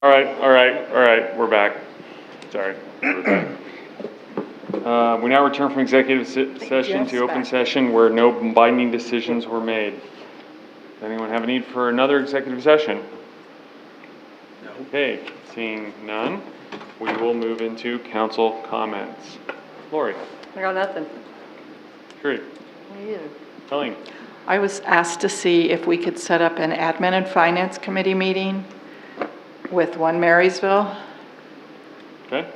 All right, we're back. Sorry. We're back. We now return from executive session to open session where no binding decisions were made. Does anyone have a need for another executive session? No. Okay, seeing none, we will move into council comments. Lori. I got nothing. Great. Me either. Colleen. I was asked to see if we could set up an admin and finance committee meeting with One Marysville. Okay.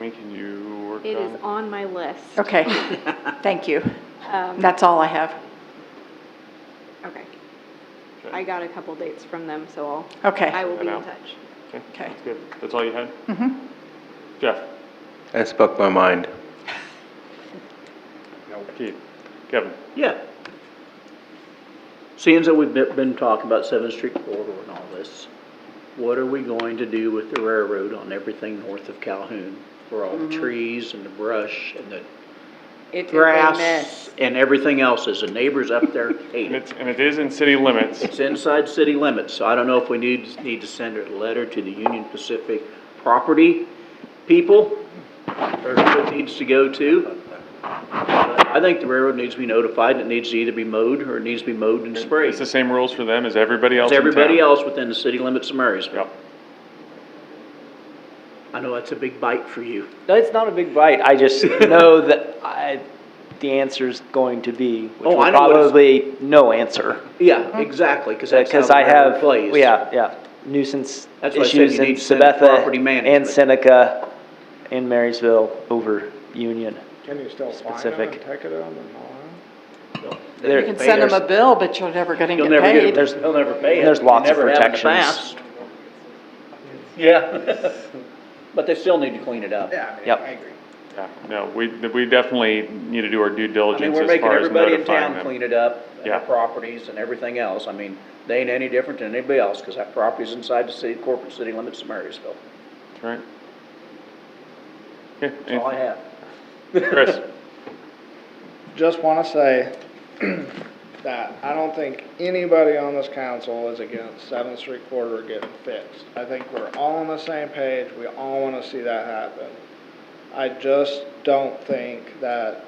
Amy, can you work on? It is on my list. Okay, thank you. Um, That's all I have. Okay. I got a couple dates from them, so Okay. I will be in Out. touch. Okay, that's good. That's all you had? Mm-hmm. Jeff? I spoke my mind. No. Keith? Kevin? Yeah. Seeing that we've been talking about 7th Street corridor and all this, what are we going to do with the railroad on everything north of Calhoun? For all the trees and the brush and the It's a grass mess. and everything else, as the neighbors up there hate it. And it is in city limits. It's inside city limits, so I don't know if we need to send a letter to the Union Pacific property people, or who it needs to go to. I think the railroad needs to be notified, and it needs to either be mowed, or it needs to be mowed and sprayed. It's the same rules for them as everybody else As in town. everybody else within the city limits of Marysville. Yep. I know that's a big bite for you. No, it's not a big bite. I just know that the answer's going to be, which Oh, will I know what it's- probably no answer. Yeah, exactly, because that's how Because the I railroad have, plays. yeah, nuisance That's why I said issues you in need to send property Sabetha management. and Seneca and Marysville over Union. Can you still find them Specific. and ticket them and all that? There- You can send them a bill, but you're never gonna You'll get never paid. get, they'll never pay it. There's They lots of never have in the protections. past. Yeah. But they still need to clean it up. Yeah, Yep. I agree. Yeah, no, we definitely need to do our due I mean, diligence we're as making far as everybody in notifying town them. clean it up, and Yeah. their properties and everything else. I mean, they ain't any different than anybody else, because that property's inside the city, corporate city limits of Marysville. Right. Okay, That's all I have. Chris? Just want to say that I don't think anybody on this council is against 7th Street corridor getting fixed. I think we're all on the same page. We all want to see that happen. I just don't think that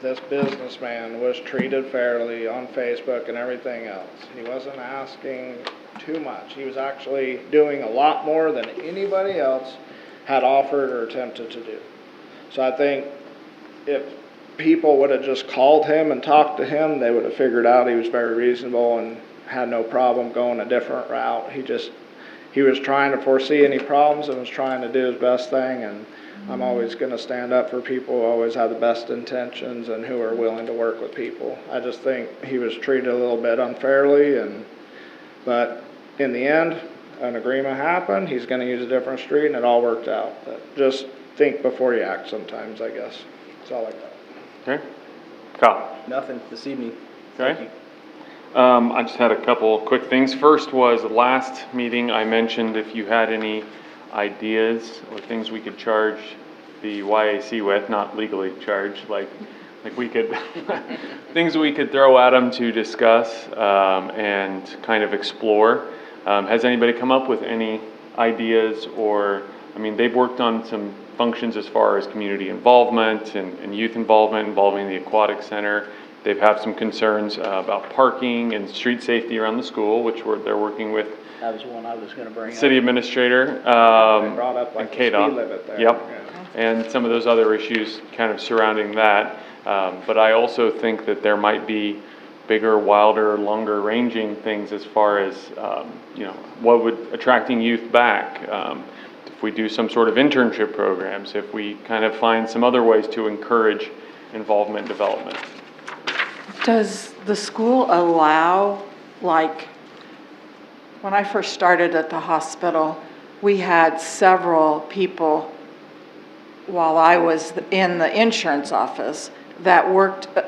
this businessman was treated fairly on Facebook and everything else. He wasn't asking too much. He was actually doing a lot more than anybody else had offered or attempted to do. So I think if people would have just called him and talked to him, they would have figured out he was very reasonable and had no problem going a different route. He was trying to foresee any problems and was trying to do his best thing, and I'm always going to stand up for people who always have the best intentions and who are willing to work with people. I just think he was treated a little bit unfairly, but in the end, an agreement happened. He's going to use a different street, and it all worked out. But just think before you act sometimes, I guess. That's all I got. Okay. Kyle? Nothing this evening. Okay. I just had a couple quick things. First was the last meeting I mentioned if you had any ideas or things we could charge the YAC with, not legally charge, like we could, things we could throw at them to discuss and kind of explore. Has anybody come up with any ideas or, I mean, they've worked on some functions as far as community involvement and youth involvement involving the aquatic center. They've had some concerns about parking and street safety around the school, which they're working with That was one I was gonna bring up. city administrator They brought up like and the speed KDOT. limit there. Yep, Yeah. and some of those other issues kind of surrounding that. But I also think that there might be bigger, wilder, longer ranging things as far as, what would attracting youth back. If we do some sort of internship programs, if we kind of find some other ways to encourage involvement development. Does the school allow, like, when I first started at the hospital, we had several people while I was in the insurance office that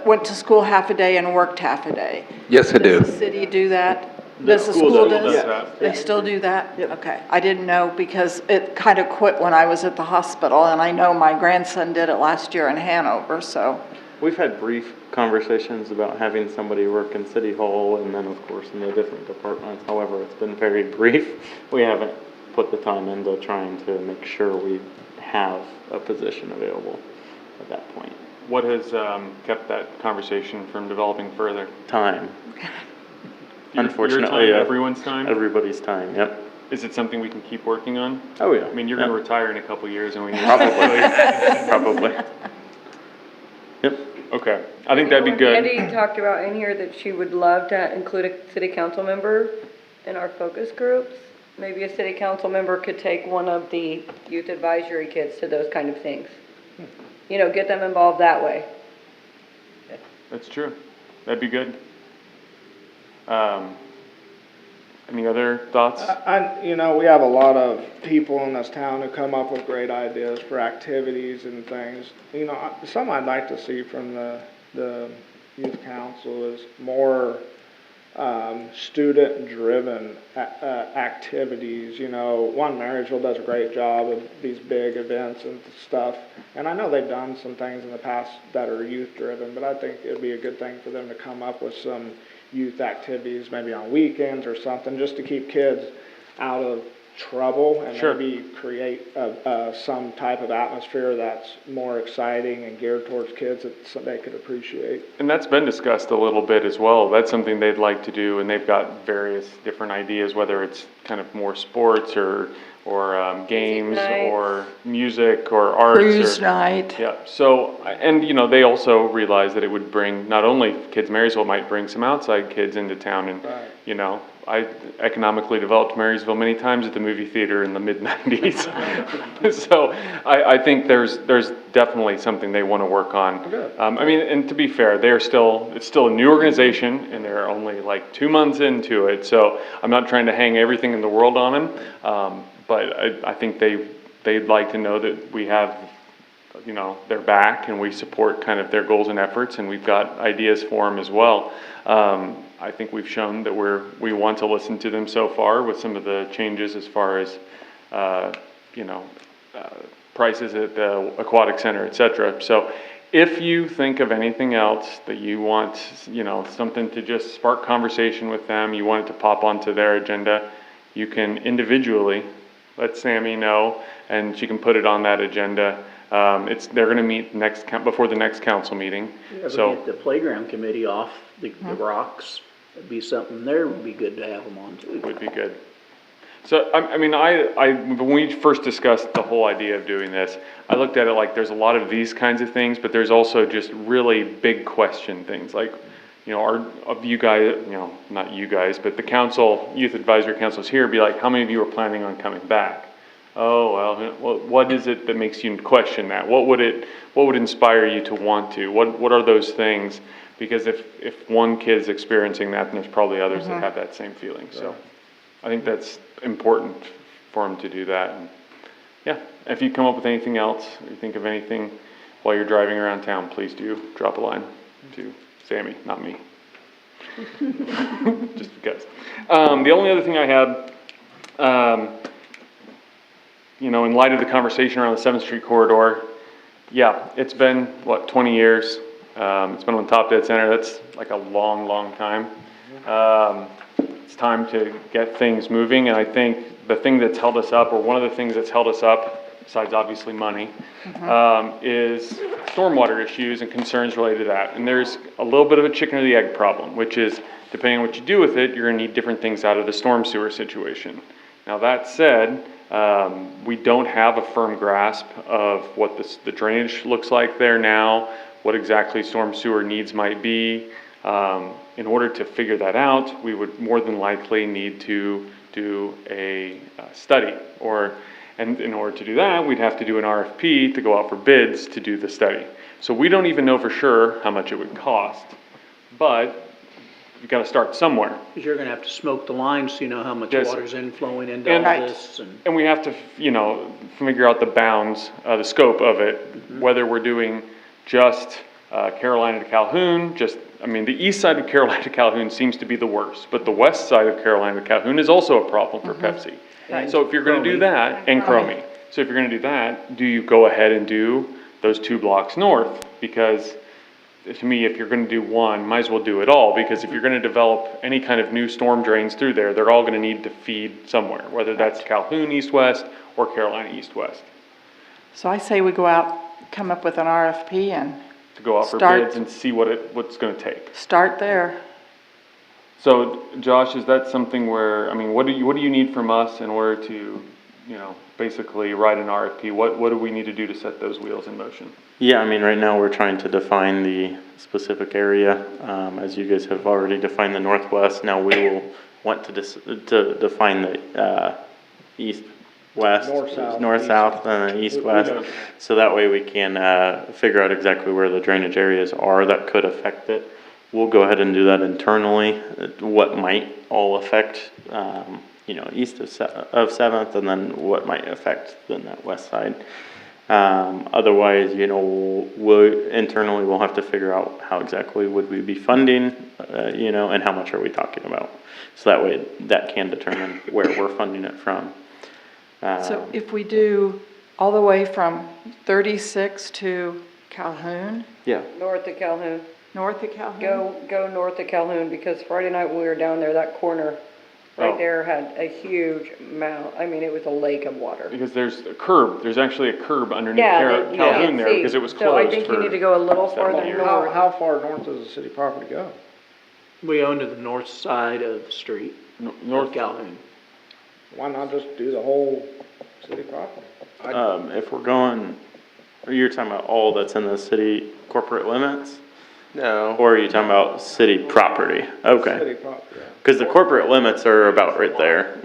went to school half a day and worked half a day. Yes, I do. Does the city do that? Does the school does does? that. They still do that? Okay, I didn't know because it kind of quit when I was at the hospital, and I know my grandson did it last year in Hanover, so We've had brief conversations about having somebody work in City Hall and then, of course, in the different departments. However, it's been very brief. We haven't put the time into trying to make sure we have a position available at that point. What has kept that conversation from developing further? Time. Your Unfortunately, time, everyone's time? Everybody's time, yep. Is it something we can keep working on? Oh, yeah. I mean, you're going to Yeah. retire in a couple years and we need Probably. Yep. Okay, I think that'd be good. Andy talked about in here that she would love to include a city council member in our focus groups. Maybe a city council member could take one of the youth advisory kids to those kind of things. You know, get them involved that way. That's true. That'd be good. Any other thoughts? You know, we have a lot of people in this town who come up with great ideas for activities and things. You know, something I'd like to see from the youth council is more student-driven activities. You know, Marysville does a great job of these big events and stuff, and I know they've done some things in the past that are youth-driven, but I think it'd be a good thing for them to come up with some youth activities, maybe on weekends or something, just to keep kids out of trouble and Sure. maybe create some type of atmosphere that's more exciting and geared towards kids that they could appreciate. And that's been discussed a little bit as well. That's something they'd like to do, and they've got various different ideas, whether it's kind of more sports or games or music or arts. Cruise night. Yeah, so, and you know, they also realize that it would bring, not only kids, Marysville might bring some outside kids into town, and, you know, I economically developed Marysville many times at the movie theater in the mid-90s. So I think there's definitely something they want to work on. I mean, and to be fair, it's still a new organization, and they're only like 2 months into it, so I'm not trying to hang everything in the world on them, but I think they'd like to know that we have, you know, their back, and we support kind of their goals and efforts, and we've got ideas for them as well. I think we've shown that we want to listen to them so far with some of the changes as far as, you know, prices at the aquatic center, et cetera. So if you think of anything else that you want, you know, something to just spark conversation with them, you want it to pop onto their agenda, you can individually let Sammy know, and she can put it on that agenda. They're going to meet before the next council meeting. Ever get the playground committee off the rocks? That'd be something there, would be good to have them on too. Would be good. So, I mean, when we first discussed the whole idea of doing this, I looked at it like there's a lot of these kinds of things, but there's also just really big question things. Like, you know, you guys, you know, not you guys, but the council, youth advisory councils here, be like, how many of you are planning on coming back? Oh, well, what is it that makes you question that? What would inspire you to want to? What are those things? Because if one kid's experiencing that, then there's probably others that have that same feeling. So I think that's important for them to do that. And yeah, if you come up with anything else, or you think of anything while you're driving around town, please do drop a line to Sammy, not me. Just because. The only other thing I had, you know, in light of the conversation around the 7th Street corridor, yeah, it's been, 20 years? It's been on Top Dead Center. That's like a long, long time. It's time to get things moving, and I think the thing that's held us up, or one of the things that's held us up, besides obviously money, is stormwater issues and concerns related to that. And there's a little bit of a chicken or the egg problem, which is, depending on what you do with it, you're going to need different things out of the storm sewer situation. Now that said, we don't have a firm grasp of what the drainage looks like there now, what exactly storm sewer needs might be. In order to figure that out, we would more than likely need to do a study, and in order to do that, we'd have to do an RFP to go out for bids to do the study. So we don't even know for sure how much it would cost, but you've got to start somewhere. Because you're gonna have to smoke the lines so you know how much Yes. water's inflowing into all this. And we have to, you know, figure out the bounds, the scope of it, whether we're doing just Carolina to Calhoun, the east side of Carolina to Calhoun seems to be the worst, but the west side of Carolina to Calhoun is also a problem for Pepsi. Right. So if you're going to do that, and Cromie, so if you're going to do that, do you go ahead and do those 2 blocks north? Because to me, if you're gonna do one, might as well do it all, because if you're gonna develop any kind of new storm drains through there, they're all gonna need to feed somewhere, whether that's Calhoun east-west or Carolina east-west. So I say we go out, come up with an RFP and To go out for Start- bids and see what's gonna take. start there. So, Josh, is that something where, I mean, what do you need from us in order to, basically write an RFP? What do we need to do to set those wheels in motion? Yeah, I mean, right now we're trying to define the specific area. As you guys have already defined the northwest, now we will want to define the east, west, north, south, and then east, west. So that way we can figure out exactly where the drainage areas are that could affect it. We'll go ahead and do that internally, what might all affect, east of 7th, and then what might affect then that west side. Otherwise, internally we'll have to figure out how exactly would we be funding, and how much are we talking about. So that way that can determine where we're funding it from. So if we do all the way from 36 to Calhoun, Yeah. North of Calhoun. north of Calhoun? Go north of Calhoun, because Friday night when we were down there, that corner right there had a huge amount. I mean, it was a lake of water. Because there's a curb, there's actually a curb underneath Yeah, Calhoun there, because it was closed So I think you need to go a little several farther years. north. How far north does the city property go? We own to the north side of the street, North Calhoun. Why not just do the whole city property? If we're going, you're talking about all that's in the city corporate limits? No. Or are you talking about city property? Okay. City property, yeah. Because the corporate limits are about right there,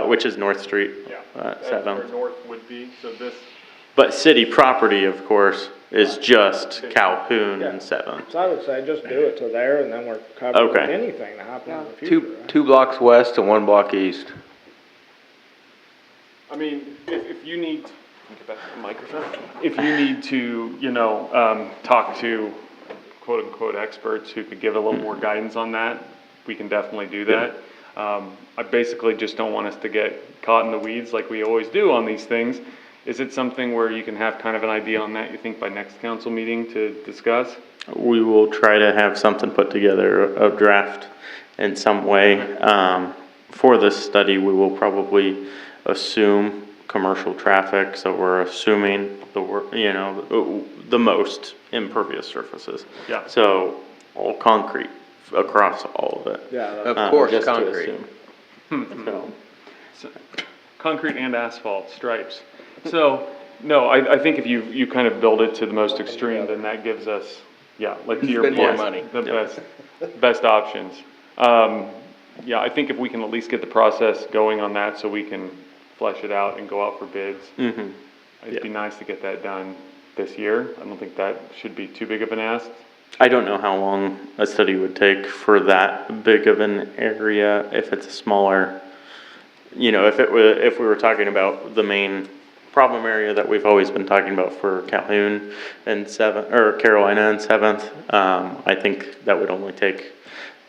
which is North Street, That's where 7th. north would be, so this. But city property, of course, is just Calhoun and 7th. So I would say just do it to there, and then we're covered with Okay. anything that happens in the future. Two blocks west and 1 block east. I mean, if you need, get back to the microphone. If you need to, talk to quote-unquote experts who could give a little more guidance on that, we can definitely do that. I basically just don't want us to get caught in the weeds like we always do on these things. Is it something where you can have kind of an idea on that, you think, by next council meeting to discuss? We will try to have something put together, a draft in some way. For this study, we will probably assume commercial traffic, so we're assuming the most impervious surfaces. Yeah. So all concrete across all of it. Yeah, Of course, Just to concrete. assume. So, concrete and asphalt stripes. So, no, I think if you kind of build it to the most extreme, then that gives us, like to your Spend more point, money. the best options. I think if we can at least get the process going on that so we can flesh it out and go out for bids. Mhm. It'd be nice to get that done this year. I don't think that should be too big of an ask. I don't know how long a study would take for that big of an area, if it's a smaller, if we were talking about the main problem area that we've always been talking about for Calhoun and Carolina and 7th, I think that would only take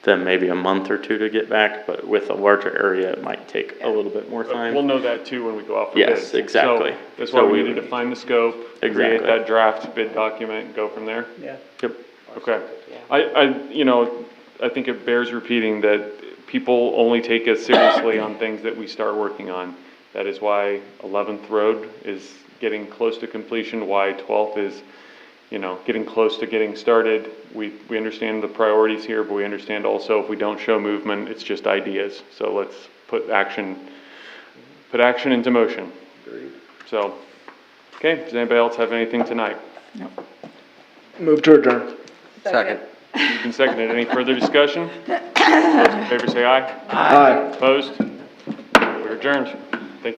them maybe a month or 2 to get back, but with a larger area, it might take a little bit more time. We'll know that too when we go out for bids. Yes, exactly. So that's why we need to define the scope, create Exactly. that draft bid document, and go from there. Yeah. Yep. Okay. I think it bears repeating that people only take us seriously on things that we start working on. That is why 11th Road is getting close to completion, why 12th is, getting close to getting started. We understand the priorities here, but we understand also if we don't show movement, it's just ideas. So let's put action into motion. So, okay, does anybody else have anything tonight? Move to adjourn. Second. Moved and seconded. Any further discussion? Those in favor say aye. Aye. Opposed? We're adjourned.